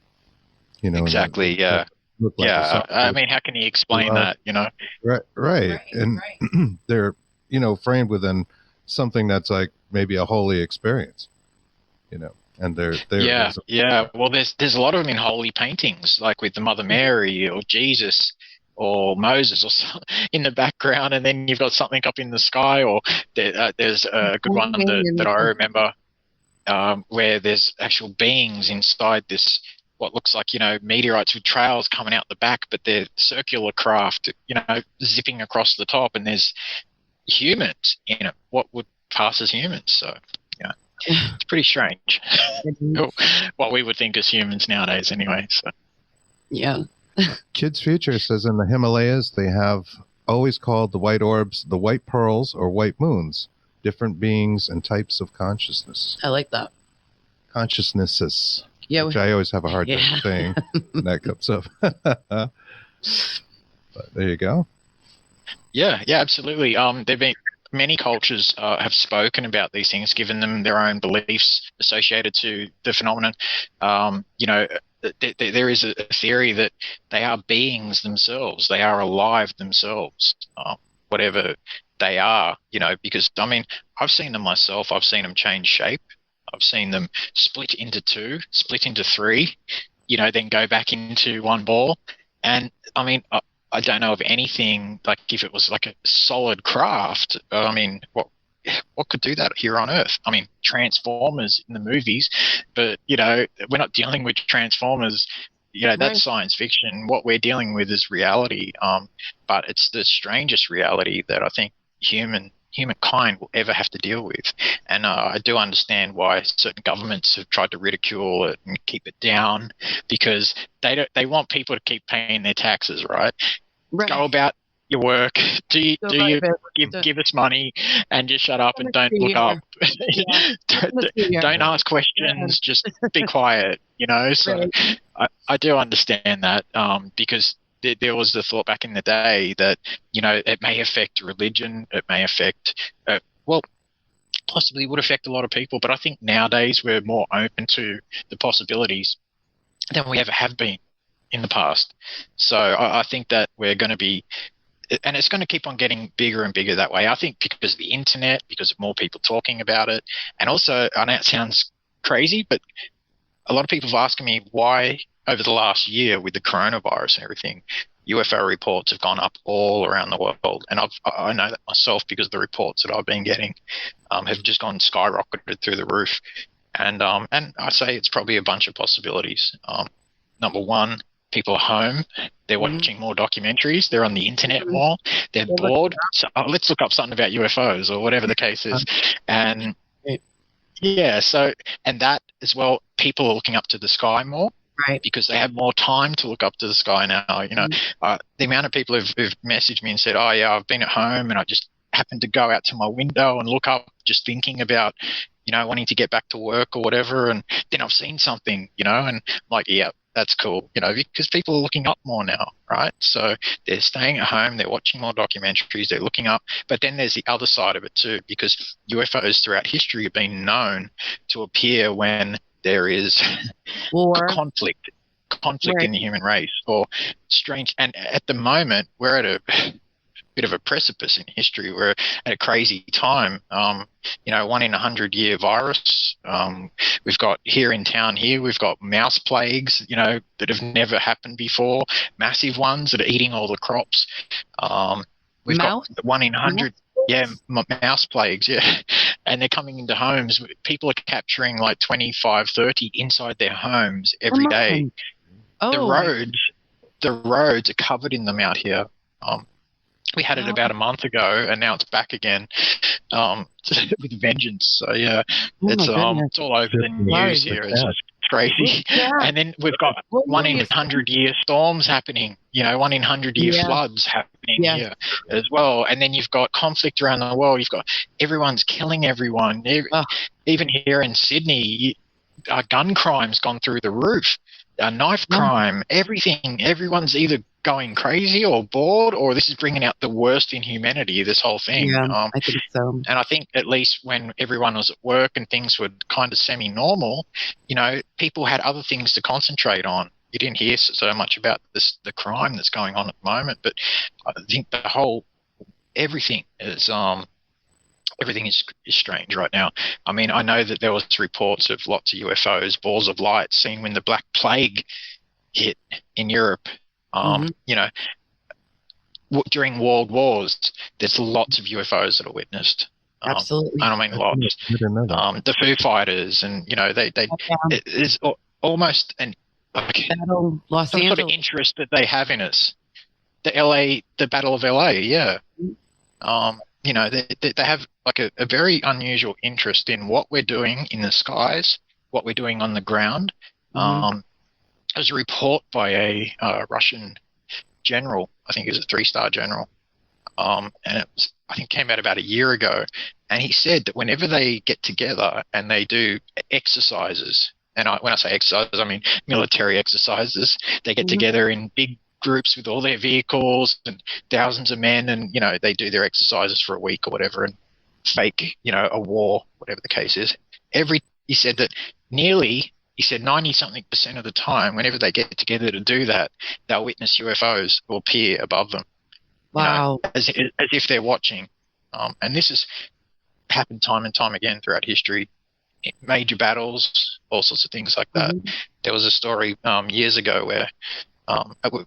Exactly. Yeah. Look like I mean, how can you explain that? Right. And they're framed within something that's like maybe a holy experience. And they're yeah. Well, there's a lot of them in holy paintings, like with the Mother Mary or Jesus or Moses or in the background, and then you've got something up in the sky, or there's a good one that I remember where there's actual beings inside this what looks like meteorites with trails coming out the back, but they're circular craft zipping across the top, and there's humans in it, what would pass as humans. So it's pretty strange what we would think as humans nowadays anyway. So yeah. Kids Future says in the Himalayas they have always called the white orbs the white pearls or white moons, different beings and types of consciousness. I like that. Consciousnesses. Yeah, which I always have a hard time saying when that comes up. But there you go. Yeah, absolutely. There've been many cultures have spoken about these things, given them their own beliefs associated to the phenomenon. There is a theory that they are beings themselves. They are alive themselves, whatever they are, because, I mean, I've seen them myself. I've seen them change shape. I've seen them split into two, split into three, then go back into one ball. And, I mean, I don't know of anything, like if it was like a solid craft, I mean, what could do that here on Earth? I mean, Transformers in the movies, but, we're not dealing with Transformers. That's science fiction. What we're dealing with is reality. But it's the strangest reality that I think humankind will ever have to deal with. And I do understand why certain governments have tried to ridicule it and keep it down, because they want people to keep paying their taxes, right? Go about your work. Give us money and just shut up and don't look up. Don't ask questions. Just be quiet. So I do understand that because there was the thought back in the day that it may affect religion. It may affect possibly would affect a lot of people. But I think nowadays we're more open to the possibilities than we ever have been in the past. So I think that we're going to be, and it's going to keep on getting bigger and bigger that way. I think because of the internet, because of more people talking about it. And also, I know it sounds crazy, but a lot of people have asked me why over the last year with the coronavirus and everything, UFO reports have gone up all around the world. And I know that myself because the reports that I've been getting have just gone skyrocketed through the roof. And I say it's probably a bunch of possibilities. Number one, people are home. They're watching more documentaries. They're on the internet more. They're bored. So let's look up something about UFOs or whatever the case is. And and that as well, people are looking up to the sky more. Right. Because they have more time to look up to the sky now. The amount of people who've messaged me and said, oh, yeah, I've been at home and I just happened to go out to my window and look up just thinking about, wanting to get back to work or whatever. And then I've seen something, and I'm like, yeah, that's cool, because people are looking up more now, right? So they're staying at home, they're watching more documentaries, they're looking up. But then there's the other side of it too, because UFOs throughout history have been known to appear when there is conflict in the human race or strange. And at the moment, we're at bit of a precipice in history. We're at a crazy time. 1 in 100-year virus. We've got here in town here, we've got mouse plagues, that have never happened before. Massive ones that are eating all the crops. We've got 1 in 100. Yeah, mouse plagues, yeah. And they're coming into homes. People are capturing like 25, 30 inside their homes every day. The roads are covered in them out here. We had it about a month ago, and now it's back again with vengeance. So, yeah, it's all over the news here. It's just crazy. Yeah. And then we've got 1 in 100-year storms happening, 1 in 100-year floods happening here as well. And then you've got conflict around the world. You've got everyone's killing everyone. Even here in Sydney, gun crime's gone through the roof. Knife crime, everything. Everyone's either going crazy or bored, or this is bringing out the worst in humanity, this whole thing. Yeah, I think so. And I think at least when everyone was at work and things were kind of semi-normal, people had other things to concentrate on. You didn't hear so much about the crime that's going on at the moment, but I think everything is strange right now. I mean, I know that there was reports of lots of UFOs, balls of light seen when the Black Plague hit in Europe. During World Wars, there's lots of UFOs that are witnessed. Absolutely. I mean, lots. The Foo Fighters, and it's almost some sort of interest that they have in us. The Battle of LA, yeah. They have like a very unusual interest in what we're doing in the skies, what we're doing on the ground. There was a report by a Russian general, I think he was a 3-star general, and I think came out about a year ago, and he said that whenever they get together and they do exercises, and when I say exercises, I mean military exercises, they get together in big groups with all their vehicles and thousands of men, and they do their exercises for a week or whatever and fake a war, whatever the case is. He said that 90-something% of the time, whenever they get together to do that, they'll witness UFOs will appear above them. Wow. As if they're watching. And this has happened time and time again throughout history. Major battles, all sorts of things like that. There was a story years ago where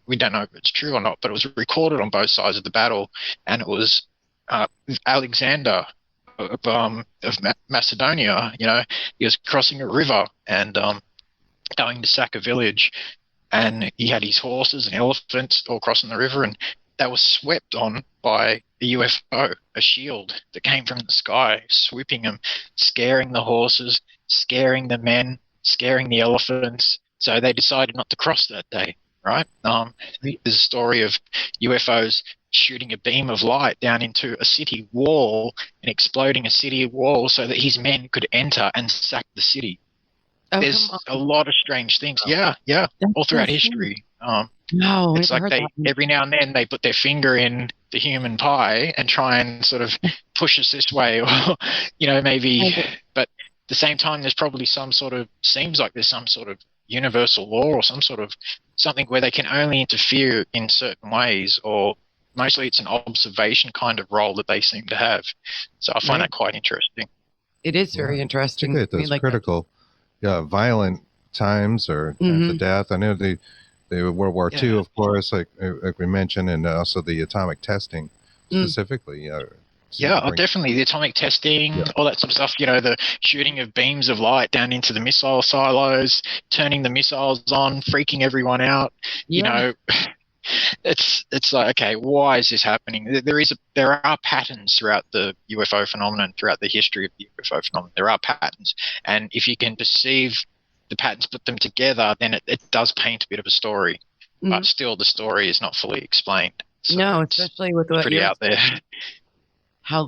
we don't know if it's true or not, but it was recorded on both sides of the battle, and it was Alexander of Macedonia. He was crossing a river and going to sack a village, and he had his horses and elephants all crossing the river, and they were swept on by a UFO, a shield that came from the sky, sweeping them, scaring the horses, scaring the men, scaring the elephants. So they decided not to cross that day. Right? There's a story of UFOs shooting a beam of light down into a city wall and exploding a city wall so that his men could enter and sack the city. There's a lot of strange things. Yeah, all throughout history. It's like every now and then they put their finger in the human pie and try and sort of push us this way, or maybe. But at the same time, there's probably seems like there's some sort of universal law or some sort of something where they can only interfere in certain ways, or mostly it's an observation kind of role that they seem to have. So I find that quite interesting. It is very interesting. It's critical. Violent times or times of death. I know the World War II, of course, like we mentioned, and also the atomic testing specifically. Definitely the atomic testing, all that sort of stuff. The shooting of beams of light down into the missile silos, turning the missiles on, freaking everyone out. It's like, okay, why is this happening? There are patterns throughout the UFO phenomenon, throughout the history of the UFO phenomenon. There are patterns, and if you can perceive the patterns, put them together, then it does paint a bit of a story. But still, the story is not fully explained. So no, especially with what pretty out there.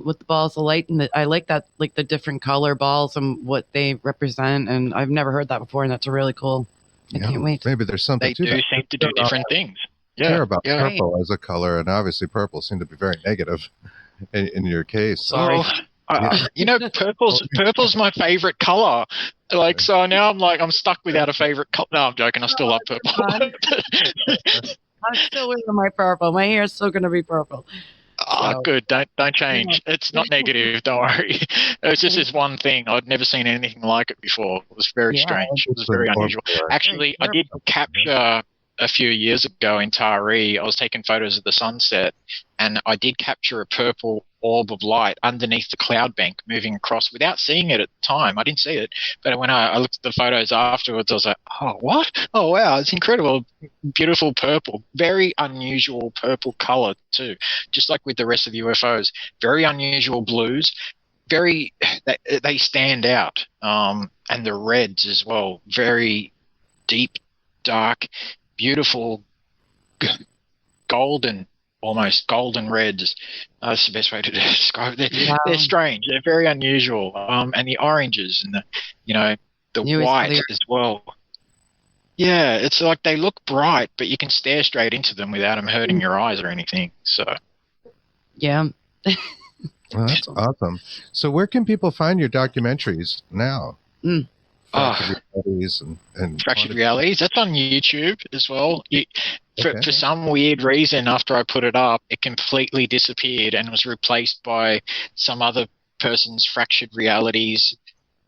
With the balls of light, and I like that, like the different color balls and what they represent, and I've never heard that before, and that's really cool. I can't wait. Maybe there's something to that. They do seem to do different things. Care about purple as a color, and obviously purple seemed to be very negative in your case. Sorry. Purple's my favorite color. So now I'm stuck without a favorite color. No, I'm joking. I still love purple. I'm still wearing my purple. My hair is still going to be purple. Oh, So, good. Don't change. It's not negative. Don't worry. It was just this one thing. I'd never seen anything like it before. It was very Yeah. strange. It was very unusual. Actually, I did capture a few years ago in Taree. I was taking photos of the sunset, and I did capture a purple orb of light underneath the cloud bank moving across without seeing it at the time. I didn't see it, but when I looked at the photos afterwards, I was like, oh, what? Oh, wow, it's incredible. Beautiful purple. Very unusual purple color, too, just like with the rest of the UFOs. Very unusual blues. They stand out. And the reds as well. Very deep, dark, beautiful, golden, almost golden reds. That's the best way to describe it. They're strange. They're very unusual. And the oranges and the white as well. Yeah, it's like they look bright, but you can stare straight into them without them hurting your eyes or anything. So, yeah. Well, that's awesome. So where can people find your documentaries now? Fractured Realities and Fractured Realities. That's on YouTube as well. For some weird reason, after I put it up, it completely disappeared and was replaced by some other person's Fractured Realities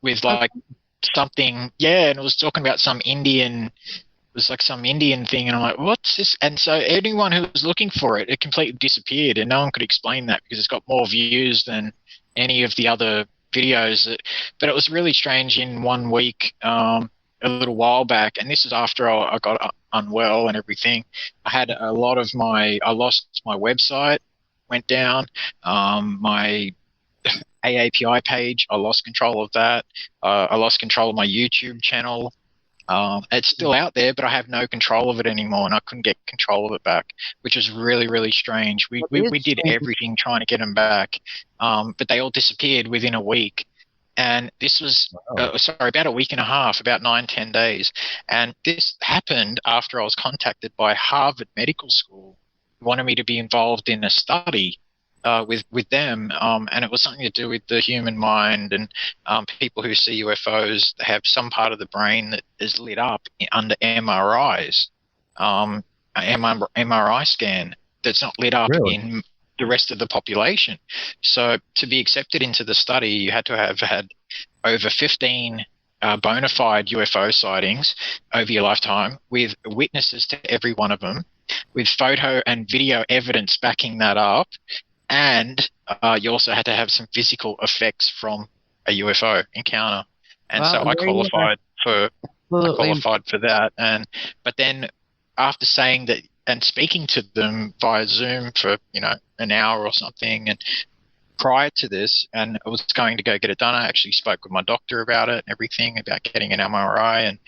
with like something. Yeah, and it was talking about some Indian. It was like some Indian thing, and I'm like, what's this? And so anyone who was looking for it, it completely disappeared, and no one could explain that because it's got more views than any of the other videos. But it was really strange in 1 week, a little while back, and this is after I got unwell and everything. I lost my website, went down, my AAPI page, I lost control of that. I lost control of my YouTube channel. It's still out there, but I have no control of it anymore, and I couldn't get control of it back, which was really, really strange. We did everything trying to get them back, but they all disappeared within a week. And this was, about a week and a half, about 9-10 days. And this happened after I was contacted by Harvard Medical School, who wanted me to be involved in a study with them, and it was something to do with the human mind and people who see UFOs have some part of the brain that is lit up under MRIs, MRI scan that's not lit up in the rest of the population. So to be accepted into the study, you had to have had over 15 bona fide UFO sightings over your lifetime with witnesses to every one of them, with photo and video evidence backing that up. And you also had to have some physical effects from a UFO encounter, and so I qualified for that. But then after saying that and speaking to them via Zoom for an hour or something, and prior to this, and I was going to go get it done, I actually spoke with my doctor about it and everything, about getting an MRI, and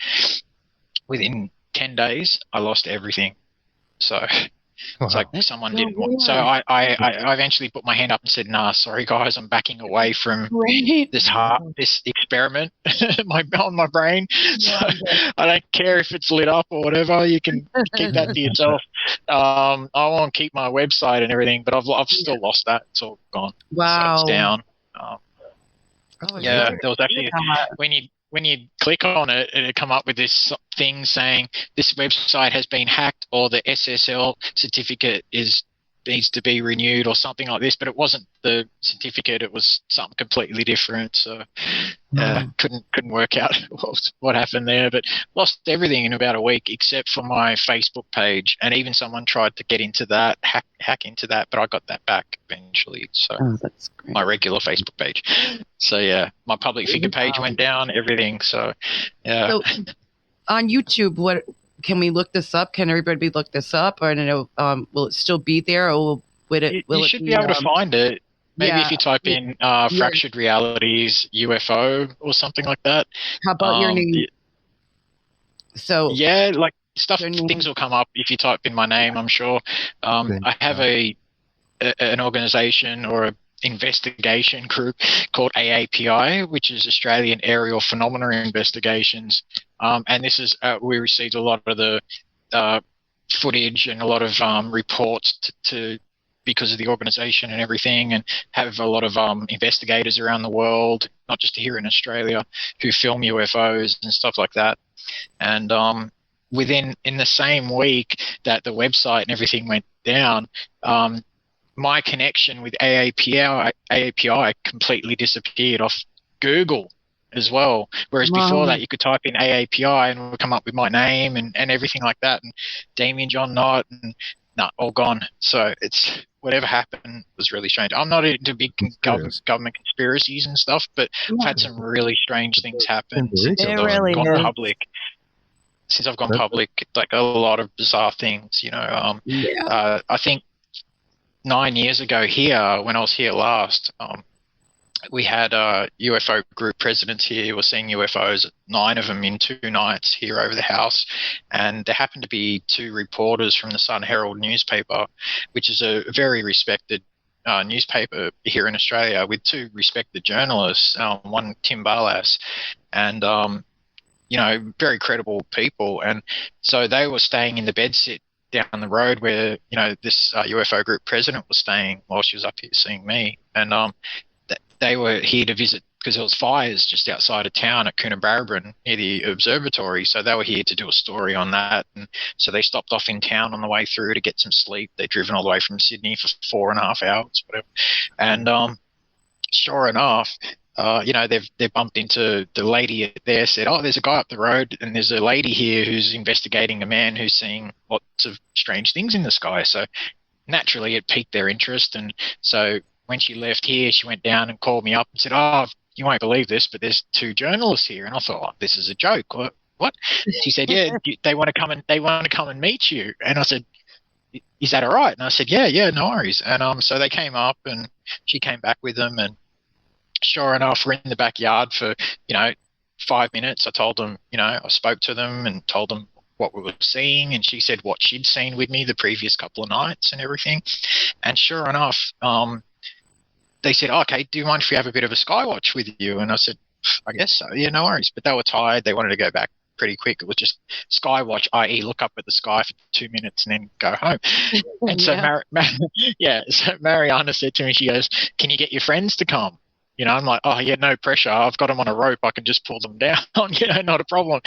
within 10 days I lost everything. So. It's like someone didn't want. So I eventually put my hand up and said, "Nah, sorry guys, I'm backing away from this experiment on my brain. So I don't care if it's lit up or whatever. You can keep that to yourself. I won't keep my website and everything, but I've still lost that. It's all gone. Wow, so it's down. There was actually when you click on it, it'll come up with this thing saying this website has been hacked, or the SSL certificate needs to be renewed, or something like this. But it wasn't the certificate; it was something completely different. So couldn't work out what happened there. But lost everything in about a week, except for my Facebook page, and even someone tried to get into that, hack into that, but I got that back eventually. So that's great. My regular Facebook page. So my public figure page went down, everything. So So on YouTube, what can we look this up? Can everybody look this up? Or I don't know, will it still be there, or you should be able to find it. Maybe if you type in Fractured Realities UFO or something like that. How about your name? Like things will come up if you type in my name, I'm sure. I have an organization or a investigation group called AAPI, which is Australian Aerial Phenomena Investigations, and this is we received a lot of the footage and a lot of reports to because of the organization and everything, and have a lot of investigators around the world, not just here in Australia, who film UFOs and stuff like that. And in the same week that the website and everything went down, my connection with AAPI completely disappeared off Google as well. Whereas before that, you could type in AAPI and it would come up with my name and everything like that, and Damien Nott, and no, all gone. So it's whatever happened was really strange. I'm not into big government conspiracies and stuff, but I've had some really strange things happen since I've gone public. Since I've gone public, like a lot of bizarre things, you know. I think 9 years ago here, when I was here last, we had UFO group presidents here who were seeing UFOs, 9 of them in 2 nights here over the house. And there happened to be 2 reporters from the Sun Herald newspaper, which is a very respected newspaper here in Australia, with 2 respected journalists, one Tim Barlas, and you know, very credible people. And so they were staying in the bedsit down the road where, you know, this UFO group president was staying while she was up here seeing me. And they were here to visit because there was fires just outside of town at Coonabarabran near the observatory. So they were here to do a story on that. And so they stopped off in town on the way through to get some sleep. They'd driven all the way from Sydney for 4.5 hours, whatever. And sure enough, you know, they've bumped into the lady there, said, oh, there's a guy up the road and there's a lady here who's investigating a man who's seeing lots of strange things in the sky. So naturally it piqued their interest. And so when she left here, she went down and called me up and said, oh, you won't believe this, but there's 2 journalists here. And I thought, oh, this is a joke. What? She said, yeah, they want to come and meet you. And I said, is that all right? And I said, yeah, no worries. And so they came up and she came back with them, and sure enough, we're in the backyard for, you know, 5 minutes. I told them, you know, I spoke to them and told them what we were seeing, and she said what she'd seen with me the previous couple of nights and everything. And sure enough, they said, okay, do you mind if we have a bit of a sky watch with you? And I said, I guess so. Yeah, no worries. But they were tired. They wanted to go back pretty quick. It was just sky watch, i.e. look up at the sky for 2 minutes and then go home. And so, so Mariana said to me, she goes, can you get your friends to come? You know, I'm like, oh, yeah, no pressure. I've got them on a rope. I can just pull them down, you know, not a problem.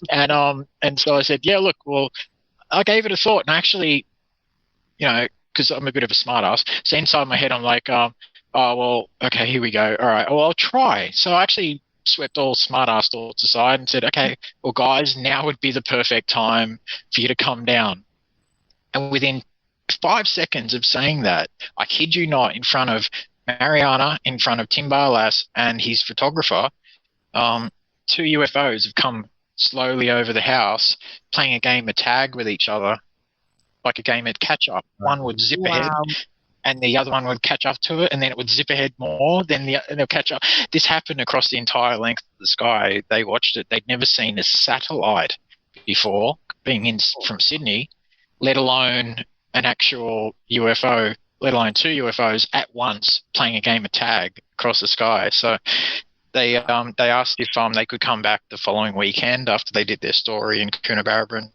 And so I said, yeah, look, well, I gave it a thought. And actually, you know, because I'm a bit of a smart ass, so inside my head, I'm like, oh, well, okay, here we go. All right, well, I'll try. So I actually swept all smart ass thoughts aside and said, okay, well, guys, now would be the perfect time for you to come down. And within 5 seconds of saying that, I kid you not, in front of Mariana, in front of Tim Barlas and his photographer, 2 UFOs have come slowly over the house, playing a game of tag with each other, like a game of catch-up. One would zip ahead, and the other one would catch up to it, and then it would zip ahead more, then they'll catch up. This happened across the entire length of the sky. They watched it. They'd never seen a satellite before, being in from Sydney, let alone an actual UFO, let alone 2 UFOs at once playing a game of tag across the sky. So they asked if they could come back the following weekend after they did their story in Coonabarabran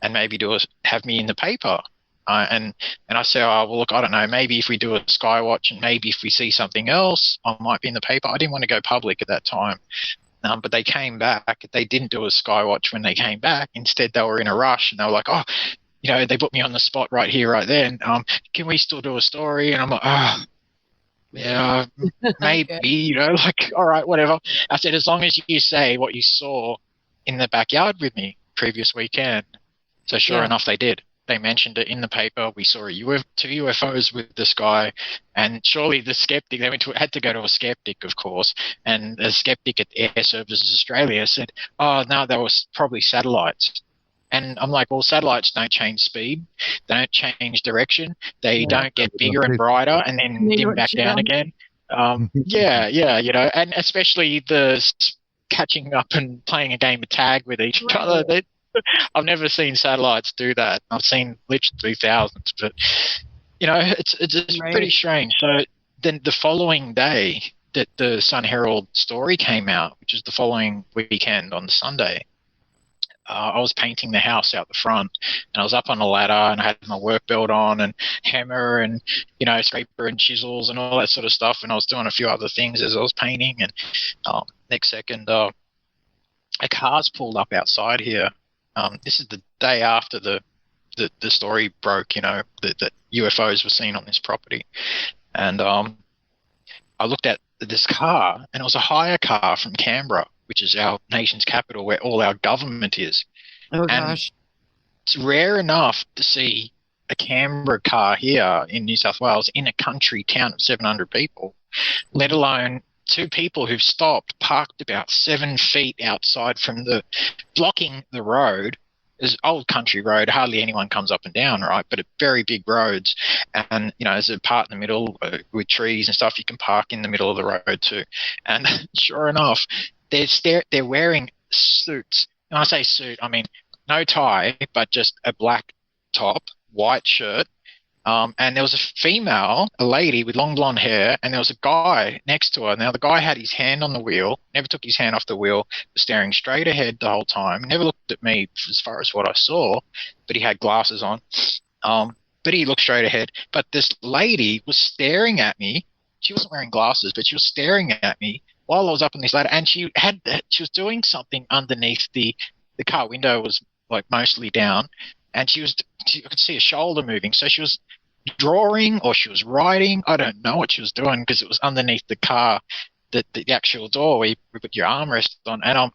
and maybe have me in the paper. And I said, oh, well, look, I don't know, maybe if we do a sky watch and maybe if we see something else, I might be in the paper. I didn't want to go public at that time. But they came back. They didn't do a sky watch when they came back. Instead, they were in a rush and they were like, oh, you know, they put me on the spot right here, right there. And can we still do a story? And I'm like, oh, yeah, maybe, you know, like, all right, whatever. I said, as long as you say what you saw in the backyard with me previous weekend. So sure enough, they did. They mentioned it in the paper. We saw 2 UFOs with this guy, and surely the skeptic, had to go to a skeptic, of course, and the skeptic at Air Services Australia said, oh, no, that was probably satellites. And I'm like, well, satellites don't change speed. They don't change direction. They don't get bigger and brighter and then dim back down again. Yeah, you know, and especially the catching up and playing a game of tag with each other. I've never seen satellites do that. I've seen literally thousands, but you know, it's pretty strange. So then the following day that the Sun Herald story came out, which is the following weekend on the Sunday, I was painting the house out the front, and I was up on a ladder, and I had my work belt on, and hammer, and you know, scraper and chisels, and all that sort of stuff. And I was doing a few other things as I was painting. And next second, a car's pulled up outside here. This is the day after the the story broke, that UFOs were seen on this property. And I looked at this car, and it was a hire car from Canberra, which is our nation's capital, where all our government is. Oh, And gosh. it's rare enough to see a Canberra car here in New South Wales in a country town of 700 people, let alone two people who've stopped, parked about 7 feet outside from blocking the road. It's old country road, hardly anyone comes up and down, right? But very big roads, and there's a part in the middle with trees and stuff. You can park in the middle of the road too. And sure enough, they're wearing suits. And I say suit, I mean no tie, but just a black top, white shirt. And there was a lady with long blonde hair, and there was a guy next to her. Now, the guy had his hand on the wheel, never took his hand off the wheel, was staring straight ahead the whole time, never looked at me as far as what I saw, but he had glasses on. But he looked straight ahead. But this lady was staring at me. She wasn't wearing glasses, but she was staring at me while I was up on this ladder, and she was doing something underneath the car window was like mostly down, and I could see a shoulder moving. So she was drawing or she was writing. I don't know what she was doing because it was underneath the car, the actual door where you put your armrest on. And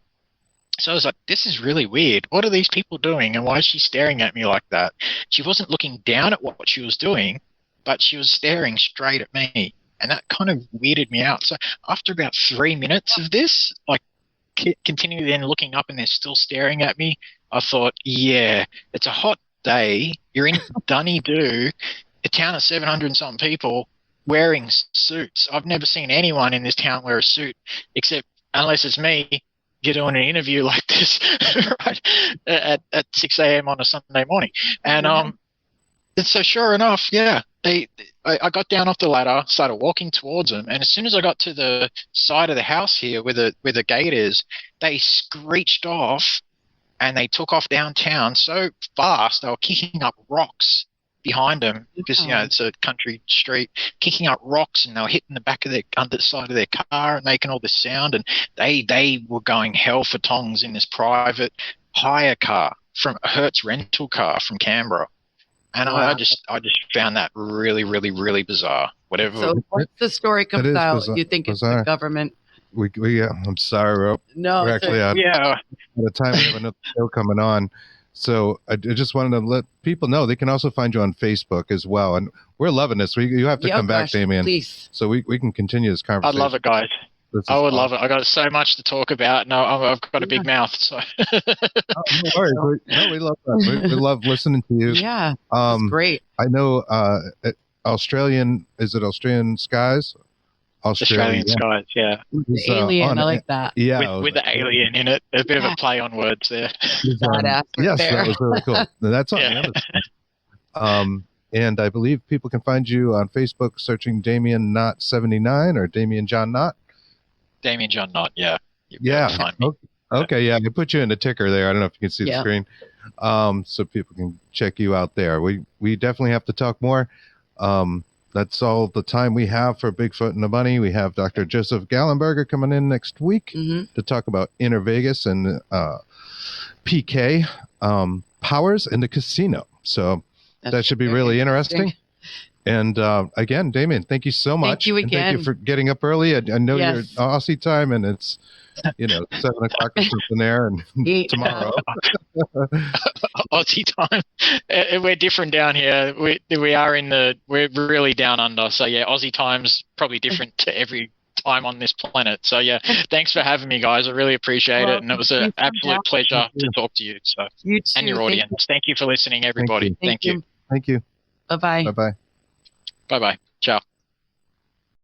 so I was like, this is really weird. What are these people doing, and why is she staring at me like that? She wasn't looking down at what she was doing, but she was staring straight at me, and that kind of weirded me out. So after about 3 minutes of this, like continue then looking up and they're still staring at me, I thought, yeah, it's a hot day. You're in Dunedoo, a town of 700 and something people wearing suits. I've never seen anyone in this town wear a suit, except unless it's me. You're doing an interview like this right at 6 a.m. on a Sunday morning. And so sure enough, yeah, I got down off the ladder, started walking towards them, and as soon as I got to the side of the house here where the gate is, they screeched off and they took off downtown so fast they were kicking up rocks behind them because it's a country street, kicking up rocks, and they were hitting the back of their underside of their car and making all this sound, and they were going hell for tongs in this private hire car from a Hertz rental car from Canberra. And wow. I just found that really, really, really bizarre. Whatever. So once the story comes out, bizarre. You think it's the government? I'm sorry, Rob. No, we're actually at the time we have another show coming on. So I just wanted to let people know they can also find you on Facebook as well. And we're loving this. You have to come back, Damien. Please. So we can continue this conversation. I'd love it, guys. I would love it. I got so much to talk about. No, I've got a big mouth. So. No worries. We love that. We love listening to you. Yeah, that's great. I know Australian skies? Australian skies, yeah. The alien, I like that. Yeah. With the alien in it. A bit of a play on words there. Yes, that was really cool. That's on the other side. And I believe people can find you on Facebook searching Damien Nott 79 or Damien John Nott. Damien John Nott, yeah. Yeah. Okay, yeah. I put you in the ticker there. I don't know if you can see the screen. So people can check you out there. We definitely have to talk more. That's all the time we have for Bigfoot and the Bunny. We have Dr. Joseph Gallenberger coming in next week to talk about Inner Vegas and PK powers in the casino. So that should be really interesting. And again, Damien, thank you so much. Thank you again. And thank you for getting up early. I know you're Aussie time, and it's 7 o'clock or something there, and tomorrow. Aussie time. We're different down here. We're really down under. So yeah, Aussie time's probably different to every time on this planet. So yeah, thanks for having me, guys. I really appreciate it, and it was an absolute pleasure to talk to you. So you too, and your audience. Thank you for listening, everybody. Thank you. Thank you. Bye bye. Bye bye. Bye bye. Ciao.